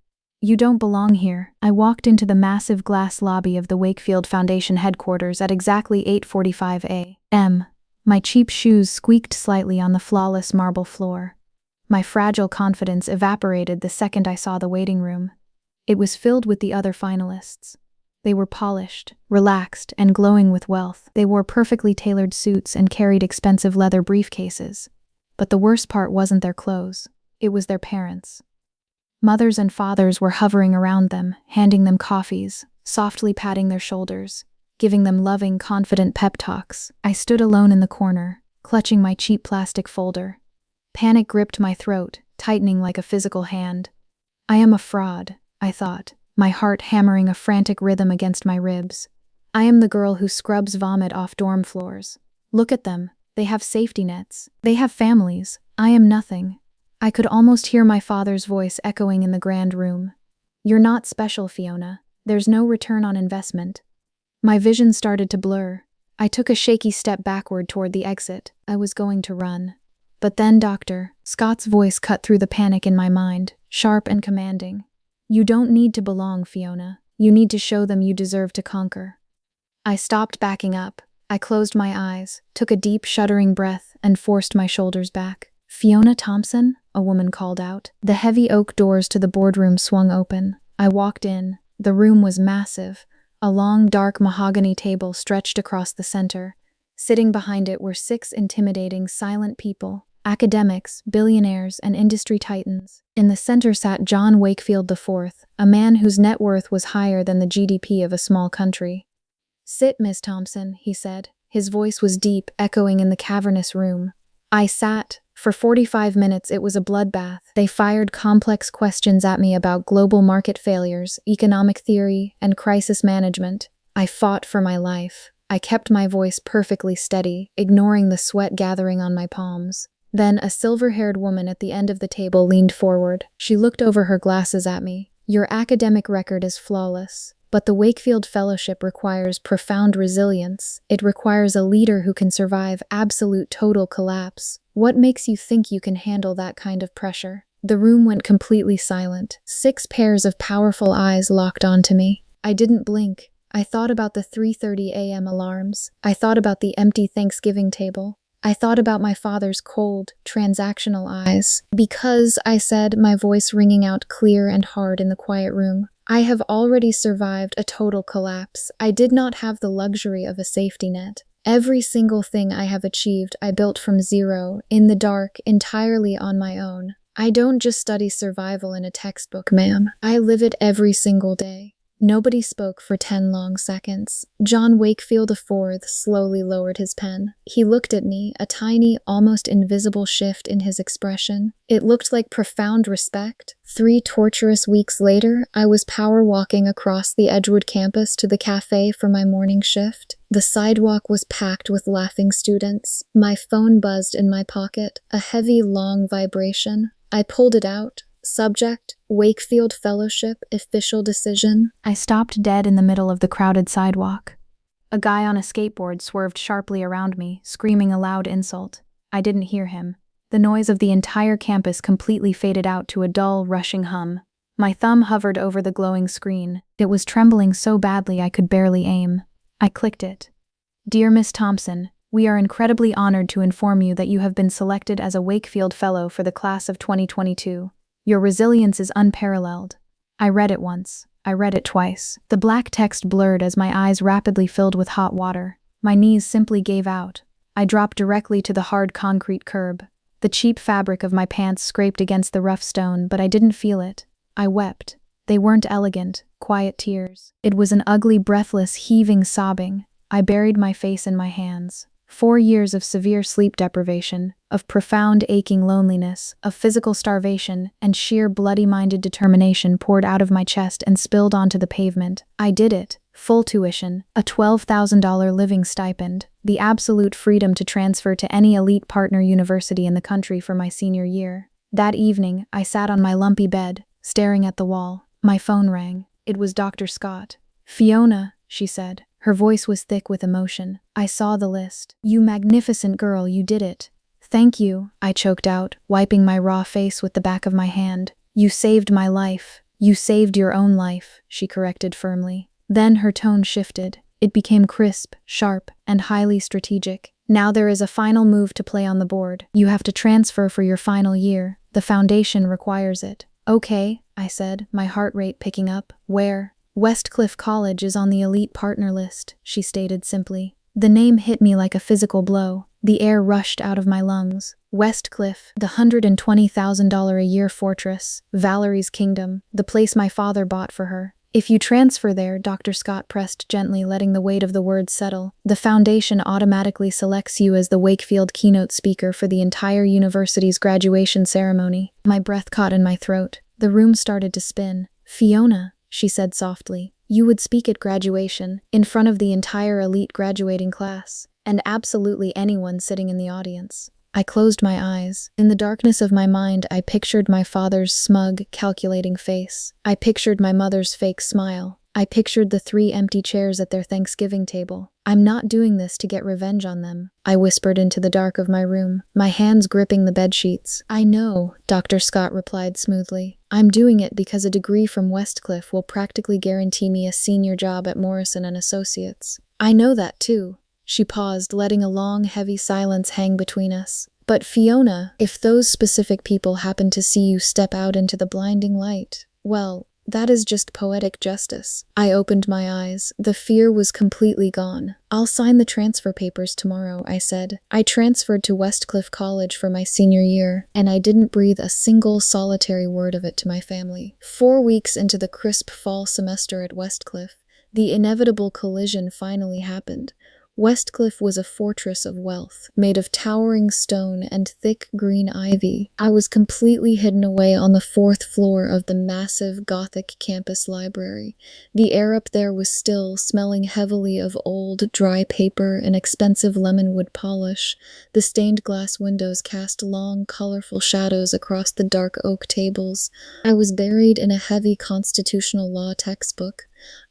You don't belong here. I walked into the massive glass lobby of the Wakefield Foundation headquarters at exactly 8:45 a.m. My cheap shoes squeaked slightly on the flawless marble floor. My fragile confidence evaporated the second I saw the waiting room. It was filled with the other finalists. They were polished, relaxed, and glowing with wealth. They wore perfectly tailored suits and carried expensive leather briefcases. But the worst part wasn't their clothes. It was their parents. Mothers and fathers were hovering around them, handing them coffees, softly patting their shoulders, giving them loving, confident pep talks. I stood alone in the corner, clutching my cheap plastic folder. Panic gripped my throat, tightening like a physical hand. I am a fraud, I thought, my heart hammering a frantic rhythm against my ribs. I am the girl who scrubs vomit off dorm floors. Look at them, they have safety nets. They have families. I am nothing. I could almost hear my father's voice echoing in the grand room. You're not special, Fiona. There's no return on investment. My vision started to blur. I took a shaky step backward toward the exit. I was going to run. But then Dr. Scott's voice cut through the panic in my mind, sharp and commanding. You don't need to belong, Fiona. You need to show them you deserve to conquer. I stopped backing up. I closed my eyes, took a deep, shuddering breath, and forced my shoulders back. Fiona Thompson? A woman called out. The heavy oak doors to the boardroom swung open. I walked in. The room was massive. A long, dark mahogany table stretched across the center. Sitting behind it were 6 intimidating, silent people, academics, billionaires, and industry titans. In the center sat John Wakefield IV, a man whose net worth was higher than the GDP of a small country. Sit, Miss Thompson, he said. His voice was deep, echoing in the cavernous room. I sat. For 45 minutes, it was a bloodbath. They fired complex questions at me about global market failures, economic theory, and crisis management. I fought for my life. I kept my voice perfectly steady, ignoring the sweat gathering on my palms. Then a silver-haired woman at the end of the table leaned forward. She looked over her glasses at me. Your academic record is flawless. But the Wakefield Fellowship requires profound resilience. It requires a leader who can survive absolute total collapse. What makes you think you can handle that kind of pressure? The room went completely silent. 6 pairs of powerful eyes locked onto me. I didn't blink. I thought about the 3:30 a.m. alarms. I thought about the empty Thanksgiving table. I thought about my father's cold, transactional eyes. Because, I said, my voice ringing out clear and hard in the quiet room, I have already survived a total collapse. I did not have the luxury of a safety net. Every single thing I have achieved, I built from zero, in the dark, entirely on my own. I don't just study survival in a textbook, ma'am. I live it every single day. Nobody spoke for 10 long seconds. John Wakefield IV slowly lowered his pen. He looked at me, a tiny, almost invisible shift in his expression. It looked like profound respect. 3 torturous weeks later, I was power walking across the Edgewood campus to the cafe for my morning shift. The sidewalk was packed with laughing students. My phone buzzed in my pocket, a heavy, long vibration. I pulled it out. Subject, Wakefield Fellowship, official decision. I stopped dead in the middle of the crowded sidewalk. A guy on a skateboard swerved sharply around me, screaming a loud insult. I didn't hear him. The noise of the entire campus completely faded out to a dull, rushing hum. My thumb hovered over the glowing screen. It was trembling so badly I could barely aim. I clicked it. Dear Miss Thompson, we are incredibly honored to inform you that you have been selected as a Wakefield Fellow for the class of 2022. Your resilience is unparalleled. I read it once. I read it twice. The black text blurred as my eyes rapidly filled with hot water. My knees simply gave out. I dropped directly to the hard concrete curb. The cheap fabric of my pants scraped against the rough stone, but I didn't feel it. I wept. They weren't elegant, quiet tears. It was an ugly, breathless, heaving sobbing. I buried my face in my hands. 4 years of severe sleep deprivation, of profound aching loneliness, of physical starvation, and sheer bloody-minded determination poured out of my chest and spilled onto the pavement. I did it. Full tuition, a $12,000 living stipend, the absolute freedom to transfer to any elite partner university in the country for my senior year. That evening, I sat on my lumpy bed, staring at the wall. My phone rang. It was Dr. Scott. Fiona, she said. Her voice was thick with emotion. I saw the list. You magnificent girl, you did it. Thank you, I choked out, wiping my raw face with the back of my hand. You saved my life. You saved your own life, she corrected firmly. Then her tone shifted. It became crisp, sharp, and highly strategic. Now there is a final move to play on the board. You have to transfer for your final year. The foundation requires it. Okay, I said, my heart rate picking up. Where? Westcliff College is on the elite partner list, she stated simply. The name hit me like a physical blow. The air rushed out of my lungs. Westcliff, the $120,000 a year fortress, Valerie's kingdom, the place my father bought for her. If you transfer there, Dr. Scott pressed gently, letting the weight of the words settle, the foundation automatically selects you as the Wakefield keynote speaker for the entire university's graduation ceremony. My breath caught in my throat. The room started to spin. Fiona, she said softly, you would speak at graduation, in front of the entire elite graduating class, and absolutely anyone sitting in the audience. I closed my eyes. In the darkness of my mind, I pictured my father's smug, calculating face. I pictured my mother's fake smile. I pictured the 3 empty chairs at their Thanksgiving table. I'm not doing this to get revenge on them, I whispered into the dark of my room, my hands gripping the bedsheets. I know, Dr. Scott replied smoothly. I'm doing it because a degree from Westcliff will practically guarantee me a senior job at Morrison & Associates. I know that too. She paused, letting a long, heavy silence hang between us. But Fiona, if those specific people happen to see you step out into the blinding light, well, that is just poetic justice. I opened my eyes. The fear was completely gone. I'll sign the transfer papers tomorrow, I said. I transferred to Westcliff College for my senior year, and I didn't breathe a single solitary word of it to my family. 4 weeks into the crisp fall semester at Westcliff, the inevitable collision finally happened. Westcliff was a fortress of wealth, made of towering stone and thick green ivy. I was completely hidden away on the 4th floor of the massive Gothic campus library. The air up there was still, smelling heavily of old, dry paper and expensive lemonwood polish. The stained glass windows cast long, colorful shadows across the dark oak tables. I was buried in a heavy constitutional law textbook.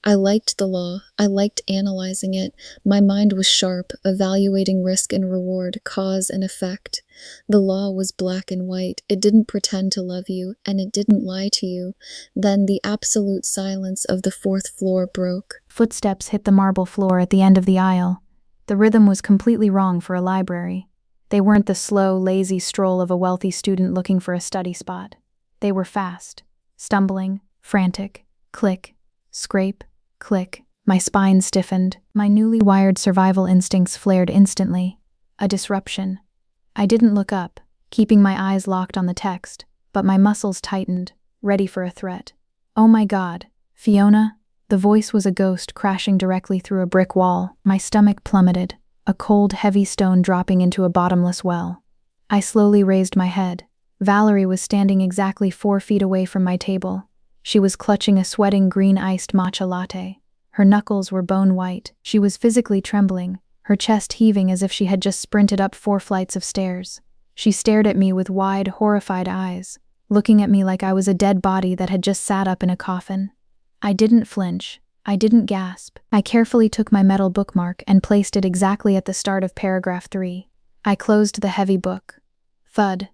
I liked the law. I liked analyzing it. My mind was sharp, evaluating risk and reward, cause and effect. The law was black and white. It didn't pretend to love you, and it didn't lie to you. Then the absolute silence of the 4th floor broke. Footsteps hit the marble floor at the end of the aisle. The rhythm was completely wrong for a library. They weren't the slow, lazy stroll of a wealthy student looking for a study spot. They were fast, stumbling, frantic, click, scrape, click. My spine stiffened. My newly wired survival instincts flared instantly. A disruption. I didn't look up, keeping my eyes locked on the text, but my muscles tightened, ready for a threat. Oh my God, Fiona? The voice was a ghost crashing directly through a brick wall. My stomach plummeted, a cold, heavy stone dropping into a bottomless well. I slowly raised my head. Valerie was standing exactly 4 feet away from my table. She was clutching a sweating green iced matcha latte. Her knuckles were bone white. She was physically trembling, her chest heaving as if she had just sprinted up 4 flights of stairs. She stared at me with wide, horrified eyes, looking at me like I was a dead body that had just sat up in a coffin. I didn't flinch. I didn't gasp. I carefully took my metal bookmark and placed it exactly at the start of paragraph 3. I closed the heavy book. Thud.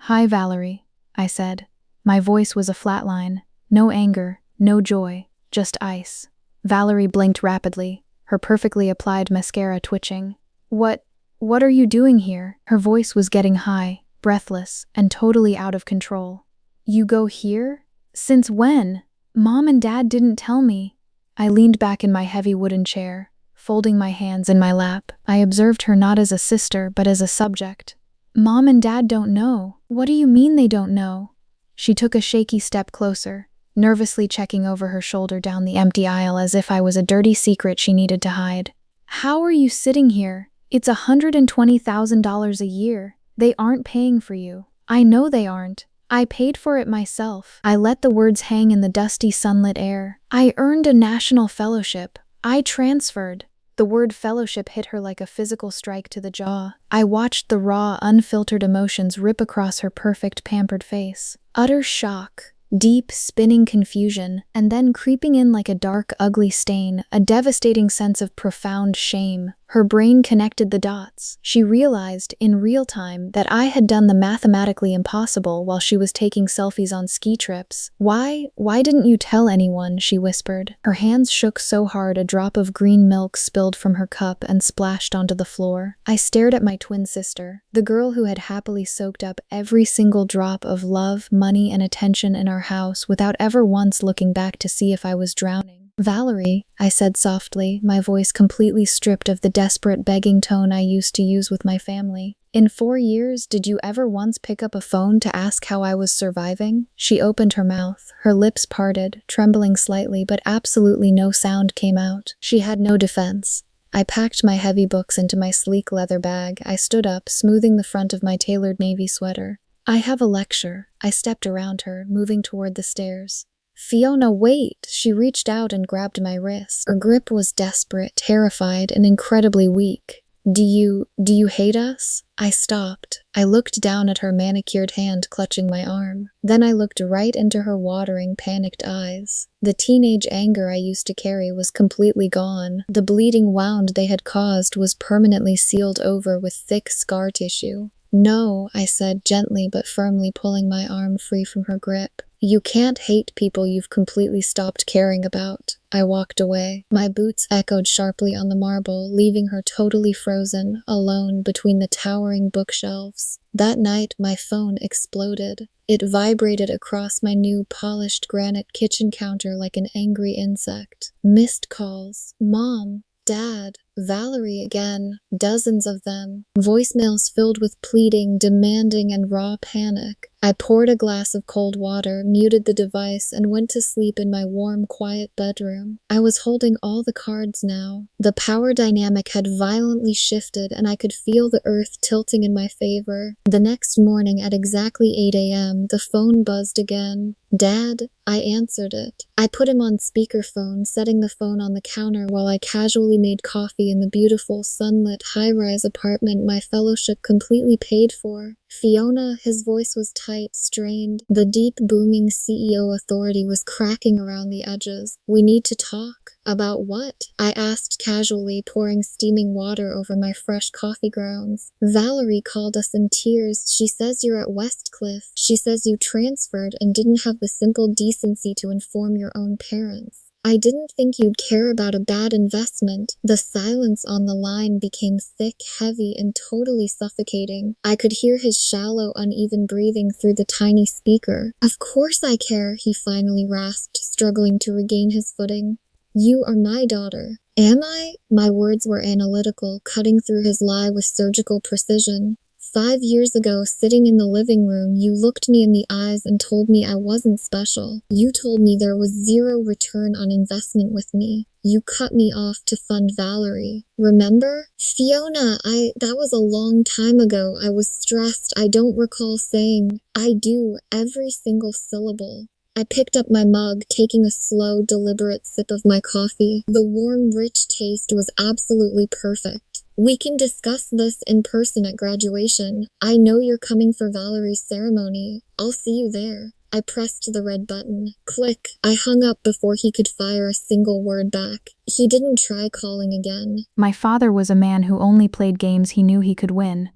Hi, Valerie, I said. My voice was a flat line. No anger, no joy, just ice. Valerie blinked rapidly, her perfectly applied mascara twitching. What are you doing here? Her voice was getting high, breathless, and totally out of control. You go here? Since when? Mom and Dad didn't tell me. I leaned back in my heavy wooden chair, folding my hands in my lap. I observed her not as a sister, but as a subject. Mom and Dad don't know. What do you mean they don't know? She took a shaky step closer, nervously checking over her shoulder down the empty aisle as if I was a dirty secret she needed to hide. How are you sitting here? It's $120,000 a year. They aren't paying for you. I know they aren't. I paid for it myself. I let the words hang in the dusty sunlit air. I earned a national fellowship. I transferred. The word fellowship hit her like a physical strike to the jaw. I watched the raw, unfiltered emotions rip across her perfect, pampered face. Utter shock. Deep, spinning confusion, and then creeping in like a dark, ugly stain, a devastating sense of profound shame. Her brain connected the dots. She realized in real time that I had done the mathematically impossible while she was taking selfies on ski trips. Why didn't you tell anyone?" she whispered. Her hands shook so hard a drop of green milk spilled from her cup and splashed onto the floor. I stared at my twin sister, the girl who had happily soaked up every single drop of love, money, and attention in our house without ever once looking back to see if I was drowning. "Valerie," I said softly, my voice completely stripped of the desperate begging tone I used to use with my family. "In 4 years, did you ever once pick up a phone to ask how I was surviving?" She opened her mouth, her lips parted, trembling slightly, but absolutely no sound came out. She had no defense. I packed my heavy books into my sleek leather bag. I stood up, smoothing the front of my tailored navy sweater. "I have a lecture." I stepped around her, moving toward the stairs. "Fiona, wait!" She reached out and grabbed my wrist. Her grip was desperate, terrified, and incredibly weak. Do you hate us?" I stopped. I looked down at her manicured hand clutching my arm. Then I looked right into her watering, panicked eyes. The teenage anger I used to carry was completely gone. The bleeding wound they had caused was permanently sealed over with thick scar tissue. "No," I said, gently but firmly pulling my arm free from her grip. "You can't hate people you've completely stopped caring about." I walked away. My boots echoed sharply on the marble, leaving her totally frozen, alone between the towering bookshelves. That night, my phone exploded. It vibrated across my new polished granite kitchen counter like an angry insect. Missed calls. Mom. Dad, Valerie again, dozens of them, voicemails filled with pleading, demanding, and raw panic. I poured a glass of cold water, muted the device, and went to sleep in my warm, quiet bedroom. I was holding all the cards now. The power dynamic had violently shifted, and I could feel the earth tilting in my favor. The next morning at exactly 8 a.m., the phone buzzed again. "Dad?" I answered it. I put him on speakerphone, setting the phone on the counter while I casually made coffee in the beautiful, sunlit, high-rise apartment my fellowship completely paid for. "Fiona," his voice was tight, strained. The deep, booming CEO authority was cracking around the edges. "We need to talk." "About what?" I asked casually, pouring steaming water over my fresh coffee grounds. "Valerie called us in tears. She says you're at Westcliff. She says you transferred and didn't have the simple decency to inform your own parents. I didn't think you'd care about a bad investment." The silence on the line became thick, heavy, and totally suffocating. I could hear his shallow, uneven breathing through the tiny speaker. "Of course I care," he finally rasped, struggling to regain his footing. "You are my daughter." "Am I?" My words were analytical, cutting through his lie with surgical precision. 5 years ago, sitting in the living room, you looked me in the eyes and told me I wasn't special. You told me there was zero return on investment with me. You cut me off to fund Valerie. Remember? "Fiona, that was a long time ago. I was stressed. I don't recall saying." "I do, every single syllable." I picked up my mug, taking a slow, deliberate sip of my coffee. The warm, rich taste was absolutely perfect. "We can discuss this in person at graduation. I know you're coming for Valerie's ceremony. I'll see you there." I pressed the red button. Click. I hung up before he could fire a single word back. He didn't try calling again. My father was a man who only played games he knew he could win.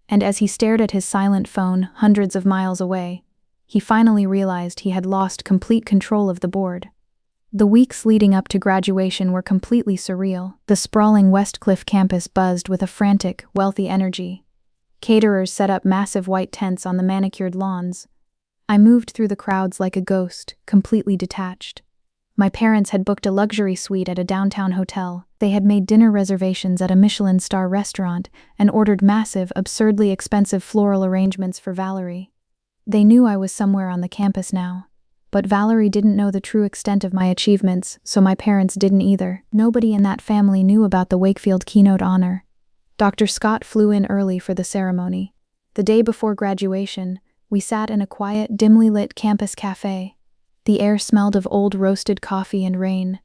And as he stared at his silent phone hundreds of miles away, he finally realized he had lost complete control of the board. The weeks leading up to graduation were completely surreal. The sprawling Westcliff campus buzzed with a frantic, wealthy energy. Caterers set up massive white tents on the manicured lawns. I moved through the crowds like a ghost, completely detached. My parents had booked a luxury suite at a downtown hotel. They had made dinner reservations at a Michelin star restaurant and ordered massive, absurdly expensive floral arrangements for Valerie. They knew I was somewhere on the campus now. But Valerie didn't know the true extent of my achievements, so my parents didn't either. Nobody in that family knew about the Wakefield Keynote honor. Dr. Scott flew in early for the ceremony. The day before graduation, we sat in a quiet, dimly lit campus cafe. The air smelled of old roasted coffee and rain.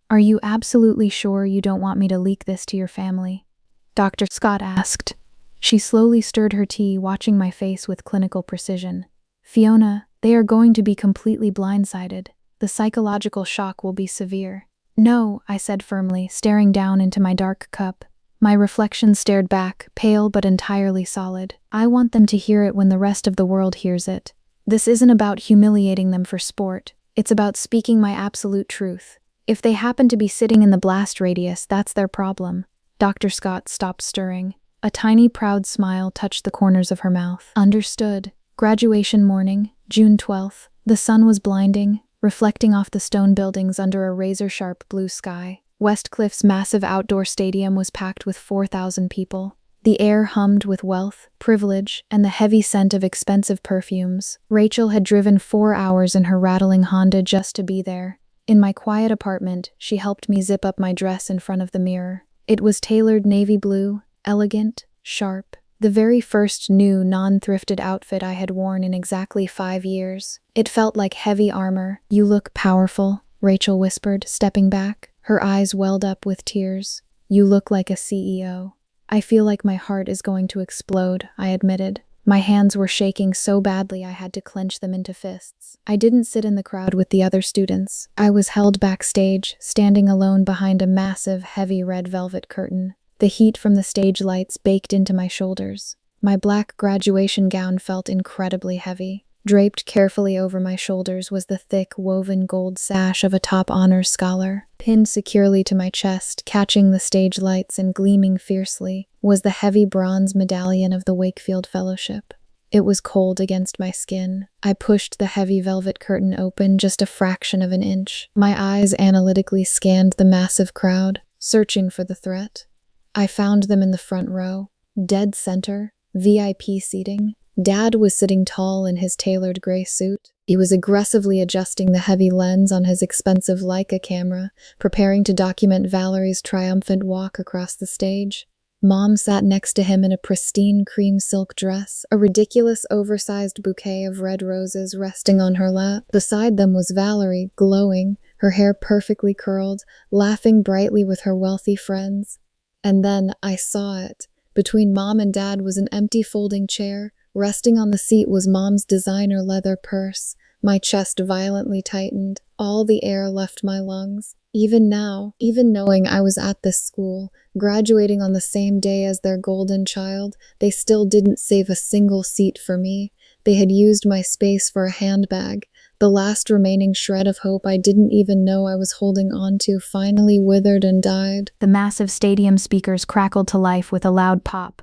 "Are you absolutely sure you don't want me to leak this to your family?" Dr. Scott asked. She slowly stirred her tea, watching my face with clinical precision. "Fiona, they are going to be completely blindsided. The psychological shock will be severe." "No," I said firmly, staring down into my dark cup. My reflection stared back, pale but entirely solid. I want them to hear it when the rest of the world hears it. This isn't about humiliating them for sport. It's about speaking my absolute truth. If they happen to be sitting in the blast radius, that's their problem. Dr. Scott stopped stirring. A tiny proud smile touched the corners of her mouth. Understood. Graduation morning, June 12th. The sun was blinding, reflecting off the stone buildings under a razor-sharp blue sky. Westcliff's massive outdoor stadium was packed with 4,000 people. The air hummed with wealth, privilege, and the heavy scent of expensive perfumes. Rachel had driven 4 hours in her rattling Honda just to be there. In my quiet apartment, she helped me zip up my dress in front of the mirror. It was tailored navy blue, elegant, sharp. The very first new, non-thrifted outfit I had worn in exactly 5 years. It felt like heavy armor. "You look powerful," Rachel whispered, stepping back. Her eyes welled up with tears. "You look like a CEO." "I feel like my heart is going to explode," I admitted. My hands were shaking so badly I had to clench them into fists. I didn't sit in the crowd with the other students. I was held backstage, standing alone behind a massive, heavy red velvet curtain. The heat from the stage lights baked into my shoulders. My black graduation gown felt incredibly heavy. Draped carefully over my shoulders was the thick, woven gold sash of a top honors scholar. Pinned securely to my chest, catching the stage lights and gleaming fiercely, was the heavy bronze medallion of the Wakefield Fellowship. It was cold against my skin. I pushed the heavy velvet curtain open just a fraction of an inch. My eyes analytically scanned the massive crowd, searching for the threat. I found them in the front row, dead center, VIP seating. Dad was sitting tall in his tailored gray suit. He was aggressively adjusting the heavy lens on his expensive Leica camera, preparing to document Valerie's triumphant walk across the stage. Mom sat next to him in a pristine cream silk dress, a ridiculous oversized bouquet of red roses resting on her lap. Beside them was Valerie, glowing, her hair perfectly curled, laughing brightly with her wealthy friends. And then I saw it. Between Mom and Dad was an empty folding chair. Resting on the seat was Mom's designer leather purse. My chest violently tightened. All the air left my lungs. Even now, even knowing I was at this school, graduating on the same day as their golden child, they still didn't save a single seat for me. They had used my space for a handbag. The last remaining shred of hope I didn't even know I was holding on to finally withered and died. The massive stadium speakers crackled to life with a loud pop.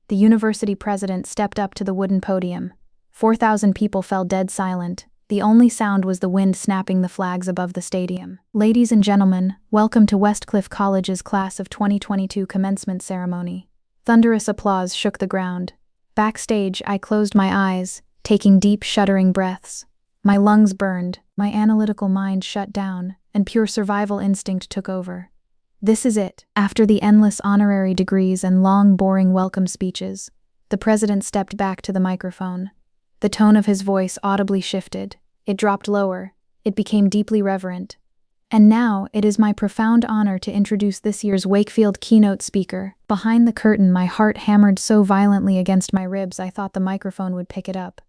The university president stepped up to the wooden podium. 4,000 people fell dead silent. The only sound was the wind snapping the flags above the stadium. "Ladies and gentlemen, welcome to Westcliff College's Class of 2022 commencement ceremony." Thunderous applause shook the ground. Backstage, I closed my eyes, taking deep, shuddering breaths. My lungs burned, my analytical mind shut down, and pure survival instinct took over. This is it. After the endless honorary degrees and long, boring welcome speeches, the president stepped back to the microphone. The tone of his voice audibly shifted. It dropped lower. It became deeply reverent. "And now, it is my profound honor to introduce this year's Wakefield Keynote speaker." Behind the curtain, my heart hammered so violently against my ribs I thought the microphone would pick it up.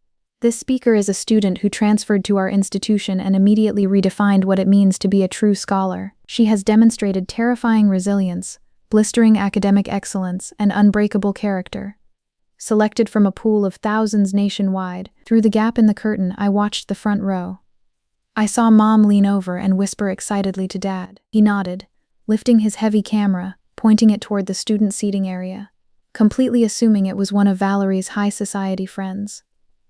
This speaker is a student who transferred to our institution and immediately redefined what it means to be a true scholar. She has demonstrated terrifying resilience, blistering academic excellence, and unbreakable character. Selected from a pool of thousands nationwide, through the gap in the curtain, I watched the front row. I saw Mom lean over and whisper excitedly to Dad. He nodded, lifting his heavy camera, pointing it toward the student seating area, completely assuming it was one of Valerie's high society friends.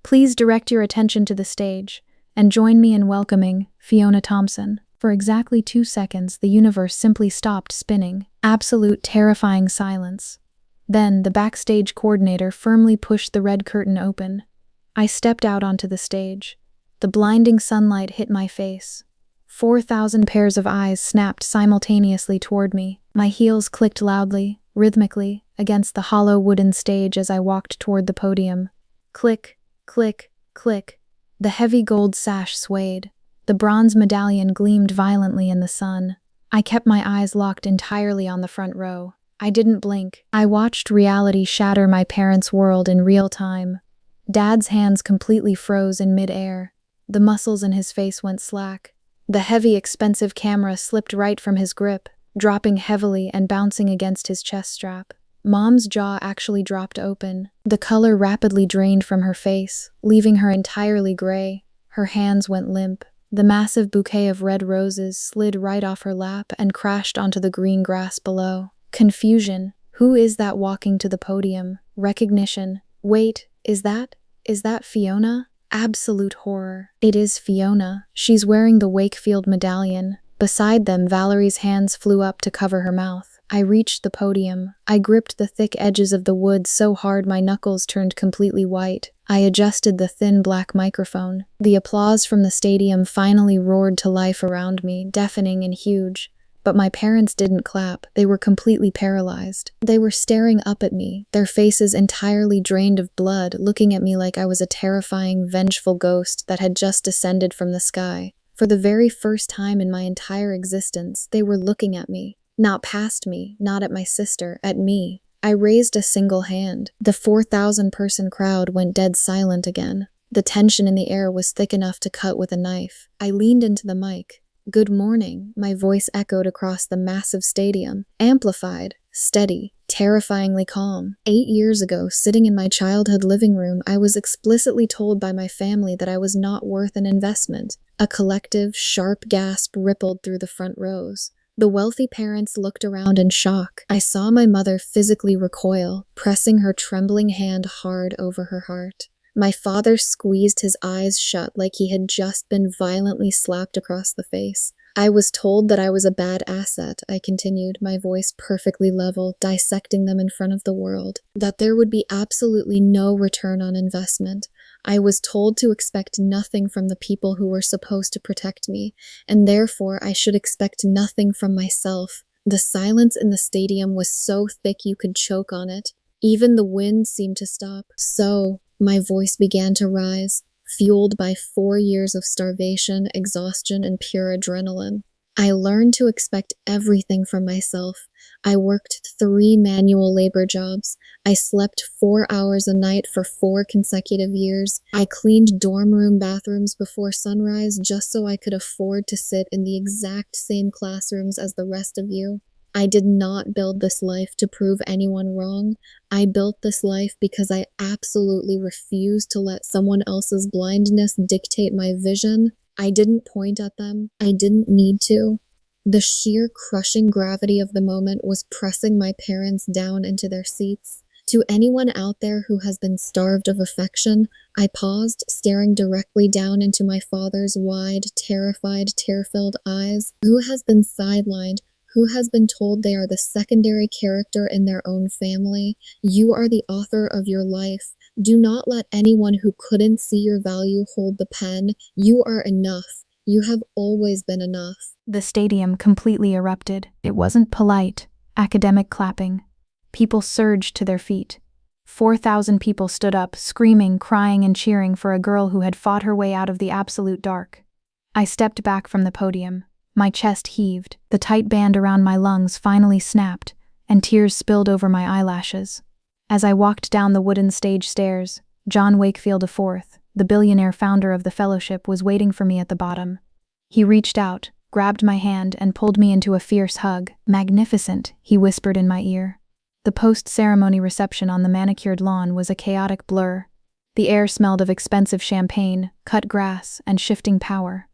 "Please direct your attention to the stage, and join me in welcoming Fiona Thompson." For exactly 2 seconds, the universe simply stopped spinning. Absolute terrifying silence. Then, the backstage coordinator firmly pushed the red curtain open. I stepped out onto the stage. The blinding sunlight hit my face. 4,000 pairs of eyes snapped simultaneously toward me. My heels clicked loudly, rhythmically, against the hollow wooden stage as I walked toward the podium. Click, click, click. The heavy gold sash swayed. The bronze medallion gleamed violently in the sun. I kept my eyes locked entirely on the front row. I didn't blink. I watched reality shatter my parents' world in real time. Dad's hands completely froze in mid-air. The muscles in his face went slack. The heavy, expensive camera slipped right from his grip. dropping heavily and bouncing against his chest strap. Mom's jaw actually dropped open. The color rapidly drained from her face, leaving her entirely gray. Her hands went limp. The massive bouquet of red roses slid right off her lap and crashed onto the green grass below. Confusion. Who is that walking to the podium? Recognition. Wait, is that Fiona? Absolute horror. It is Fiona. She's wearing the Wakefield medallion. Beside them, Valerie's hands flew up to cover her mouth. I reached the podium. I gripped the thick edges of the wood so hard my knuckles turned completely white. I adjusted the thin black microphone. The applause from the stadium finally roared to life around me, deafening and huge. But my parents didn't clap. They were completely paralyzed. They were staring up at me, their faces entirely drained of blood, looking at me like I was a terrifying, vengeful ghost that had just descended from the sky. For the very first time in my entire existence, they were looking at me. Not past me, not at my sister, at me. I raised a single hand. The 4,000-person crowd went dead silent again. The tension in the air was thick enough to cut with a knife. I leaned into the mic. "Good morning," my voice echoed across the massive stadium, amplified, steady, terrifyingly calm. 8 years ago, sitting in my childhood living room, I was explicitly told by my family that I was not worth an investment. A collective, sharp gasp rippled through the front rows. The wealthy parents looked around in shock. I saw my mother physically recoil, pressing her trembling hand hard over her heart. My father squeezed his eyes shut like he had just been violently slapped across the face. "I was told that I was a bad asset," I continued, my voice perfectly level, dissecting them in front of the world. "That there would be absolutely no return on investment. I was told to expect nothing from the people who were supposed to protect me, and therefore I should expect nothing from myself." The silence in the stadium was so thick you could choke on it. Even the wind seemed to stop. "So," my voice began to rise, fueled by 4 years of starvation, exhaustion, and pure adrenaline. "I learned to expect everything from myself. I worked 3 manual labor jobs. I slept 4 hours a night for 4 consecutive years. I cleaned dorm room bathrooms before sunrise just so I could afford to sit in the exact same classrooms as the rest of you. I did not build this life to prove anyone wrong. I built this life because I absolutely refused to let someone else's blindness dictate my vision. I didn't point at them. I didn't need to." The sheer crushing gravity of the moment was pressing my parents down into their seats. To anyone out there who has been starved of affection, I paused, staring directly down into my father's wide, terrified, tear-filled eyes. Who has been sidelined? Who has been told they are the secondary character in their own family? You are the author of your life. Do not let anyone who couldn't see your value hold the pen. You are enough. You have always been enough. The stadium completely erupted. It wasn't polite, academic clapping. People surged to their feet. 4,000 people stood up, screaming, crying, and cheering for a girl who had fought her way out of the absolute dark. I stepped back from the podium. My chest heaved, the tight band around my lungs finally snapped, and tears spilled over my eyelashes. As I walked down the wooden stage stairs, John Wakefield IV, the billionaire founder of the fellowship, was waiting for me at the bottom. He reached out, grabbed my hand, and pulled me into a fierce hug. "Magnificent," he whispered in my ear. The post-ceremony reception on the manicured lawn was a chaotic blur. The air smelled of expensive champagne, cut grass, and shifting power.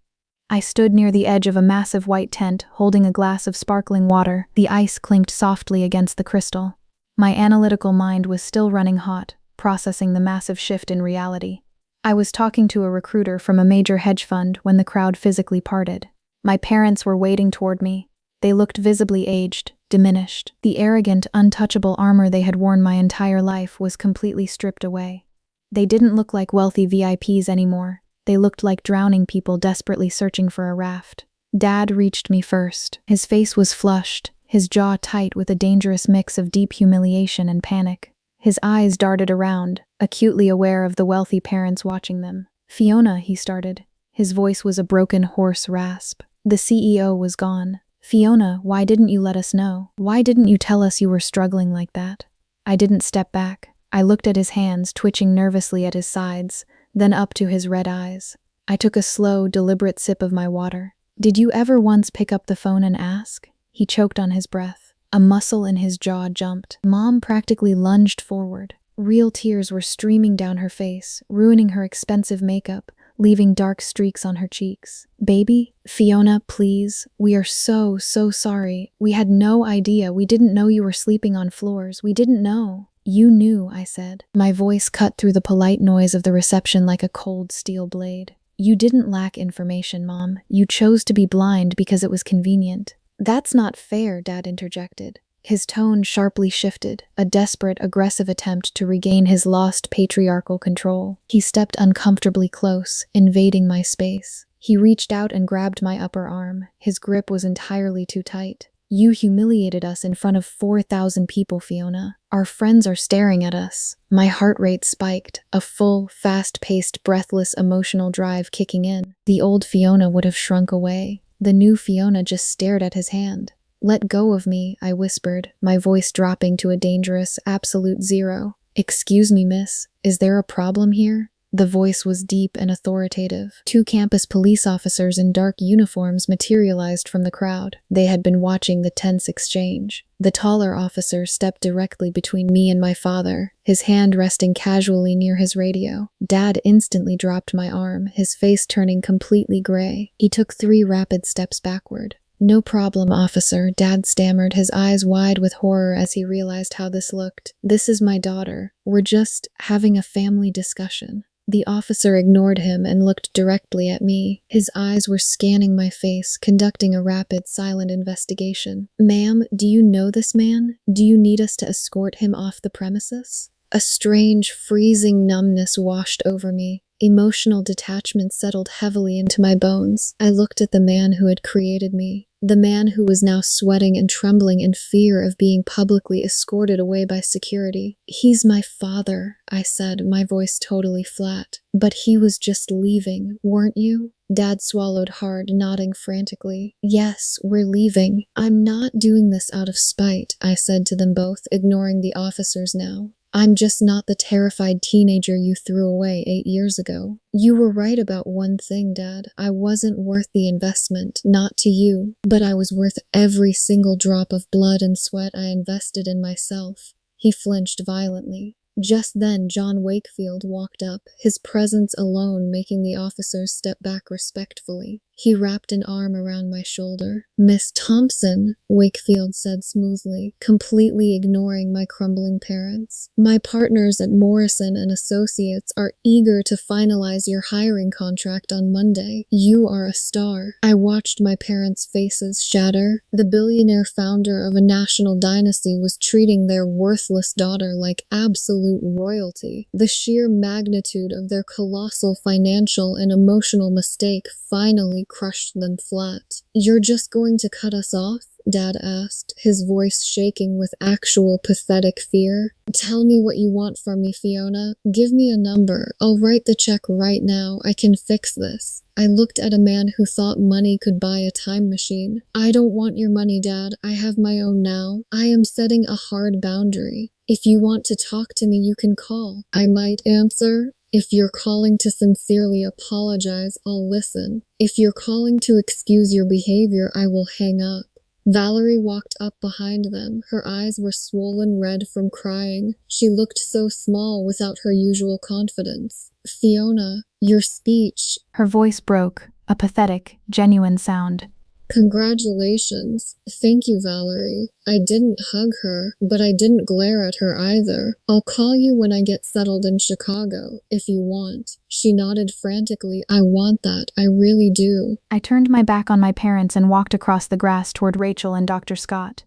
I stood near the edge of a massive white tent, holding a glass of sparkling water. The ice clinked softly against the crystal. My analytical mind was still running hot, processing the massive shift in reality. I was talking to a recruiter from a major hedge fund when the crowd physically parted. My parents were wading toward me. They looked visibly aged, diminished. The arrogant, untouchable armor they had worn my entire life was completely stripped away. They didn't look like wealthy VIPs anymore. They looked like drowning people desperately searching for a raft. Dad reached me first. His face was flushed, his jaw tight with a dangerous mix of deep humiliation and panic. His eyes darted around, acutely aware of the wealthy parents watching them. "Fiona," he started. His voice was a broken, hoarse rasp. The CEO was gone. "Fiona, why didn't you let us know? Why didn't you tell us you were struggling like that?" I didn't step back. I looked at his hands, twitching nervously at his sides, then up to his red eyes. I took a slow, deliberate sip of my water. "Did you ever once pick up the phone and ask?" He choked on his breath. A muscle in his jaw jumped. Mom practically lunged forward. Real tears were streaming down her face, ruining her expensive makeup, leaving dark streaks on her cheeks. Baby, Fiona, please. We are so sorry. We had no idea. We didn't know you were sleeping on floors. We didn't know. You knew, I said. My voice cut through the polite noise of the reception like a cold steel blade. You didn't lack information, Mom. You chose to be blind because it was convenient. That's not fair, Dad interjected. His tone sharply shifted, a desperate, aggressive attempt to regain his lost patriarchal control. He stepped uncomfortably close, invading my space. He reached out and grabbed my upper arm. His grip was entirely too tight. You humiliated us in front of 4,000 people, Fiona. Our friends are staring at us. My heart rate spiked, a full, fast-paced, breathless, emotional drive kicking in. The old Fiona would have shrunk away. The new Fiona just stared at his hand. Let go of me, I whispered, my voice dropping to a dangerous, absolute zero. Excuse me, miss. Is there a problem here? The voice was deep and authoritative. 2 campus police officers in dark uniforms materialized from the crowd. They had been watching the tense exchange. The taller officer stepped directly between me and my father, his hand resting casually near his radio. Dad instantly dropped my arm, his face turning completely gray. He took 3 rapid steps backward. No problem, officer, Dad stammered, his eyes wide with horror as he realized how this looked. This is my daughter. We're just having a family discussion. The officer ignored him and looked directly at me. His eyes were scanning my face, conducting a rapid, silent investigation. Ma'am, do you know this man? Do you need us to escort him off the premises? A strange, freezing numbness washed over me. Emotional detachment settled heavily into my bones. I looked at the man who had created me, the man who was now sweating and trembling in fear of being publicly escorted away by security. He's my father, I said, my voice totally flat. But he was just leaving, weren't you? Dad swallowed hard, nodding frantically. Yes, we're leaving. I'm not doing this out of spite, I said to them both, ignoring the officers now. I'm just not the terrified teenager you threw away 8 years ago. You were right about one thing, Dad. I wasn't worth the investment, not to you, but I was worth every single drop of blood and sweat I invested in myself. He flinched violently. Just then, John Wakefield walked up, his presence alone making the officers step back respectfully. He wrapped an arm around my shoulder. Miss Thompson, Wakefield said smoothly, completely ignoring my crumbling parents. My partners at Morrison and Associates are eager to finalize your hiring contract on Monday. You are a star. I watched my parents' faces shatter. The billionaire founder of a national dynasty was treating their worthless daughter like absolute royalty. The sheer magnitude of their colossal financial and emotional mistake finally crushed them flat. You're just going to cut us off? Dad asked, his voice shaking with actual pathetic fear. Tell me what you want from me, Fiona. Give me a number. I'll write the check right now. I can fix this. I looked at a man who thought money could buy a time machine. I don't want your money, Dad. I have my own now. I am setting a hard boundary. If you want to talk to me, you can call. I might answer. If you're calling to sincerely apologize, I'll listen. If you're calling to excuse your behavior, I will hang up. Valerie walked up behind them. Her eyes were swollen red from crying. She looked so small without her usual confidence. Fiona, your speech. Her voice broke, a pathetic, genuine sound. Congratulations. Thank you, Valerie. I didn't hug her, but I didn't glare at her either. I'll call you when I get settled in Chicago, if you want. She nodded frantically. I want that. I really do. I turned my back on my parents and walked across the grass toward Rachel and Dr. Scott.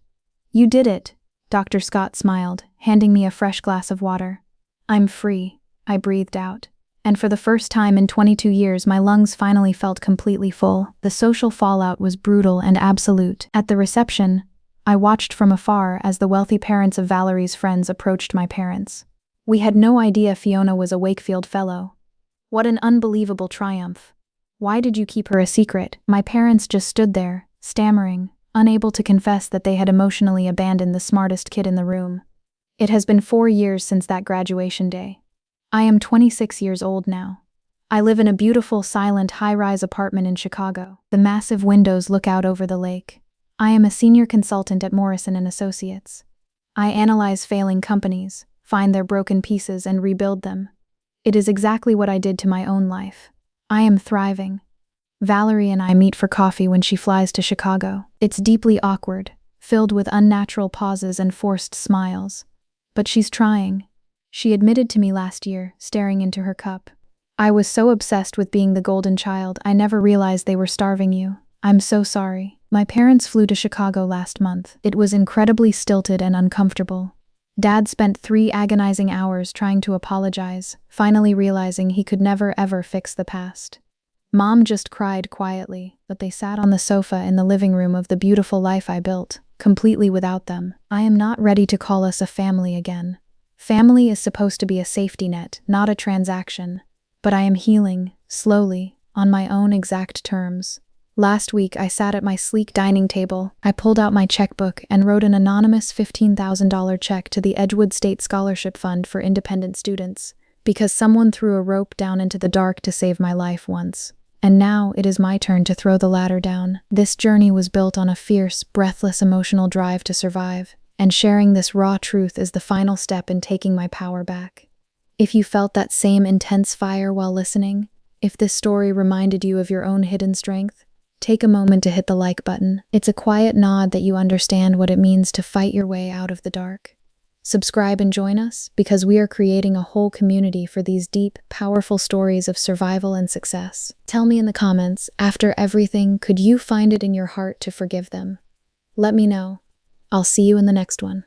You did it, Dr. Scott smiled, handing me a fresh glass of water. I'm free, I breathed out. And for the first time in 22 years, my lungs finally felt completely full. The social fallout was brutal and absolute. At the reception, I watched from afar as the wealthy parents of Valerie's friends approached my parents. We had no idea Fiona was a Wakefield Fellow. What an unbelievable triumph. Why did you keep her a secret? My parents just stood there, stammering, unable to confess that they had emotionally abandoned the smartest kid in the room. It has been 4 years since that graduation day. I am 26 years old now. I live in a beautiful, silent, high-rise apartment in Chicago. The massive windows look out over the lake. I am a senior consultant at Morrison & Associates. I analyze failing companies, find their broken pieces, and rebuild them. It is exactly what I did to my own life. I am thriving. Valerie and I meet for coffee when she flies to Chicago. It's deeply awkward, filled with unnatural pauses and forced smiles. But she's trying. She admitted to me last year, staring into her cup. I was so obsessed with being the golden child, I never realized they were starving you. I'm so sorry. My parents flew to Chicago last month. It was incredibly stilted and uncomfortable. Dad spent 3 agonizing hours trying to apologize, finally realizing he could never ever fix the past. Mom just cried quietly, but they sat on the sofa in the living room of the beautiful life I built, completely without them. I am not ready to call us a family again. Family is supposed to be a safety net, not a transaction. But I am healing, slowly, on my own exact terms. Last week, I sat at my sleek dining table. I pulled out my checkbook and wrote an anonymous $15,000 check to the Edgewood State Scholarship Fund for independent students, because someone threw a rope down into the dark to save my life once. And now it is my turn to throw the ladder down. This journey was built on a fierce, breathless emotional drive to survive, and sharing this raw truth is the final step in taking my power back. If you felt that same intense fire while listening, if this story reminded you of your own hidden strength, take a moment to hit the like button. It's a quiet nod that you understand what it means to fight your way out of the dark. Subscribe and join us, because we are creating a whole community for these deep, powerful stories of survival and success. Tell me in the comments, after everything, could you find it in your heart to forgive them? Let me know. I'll see you in the next one.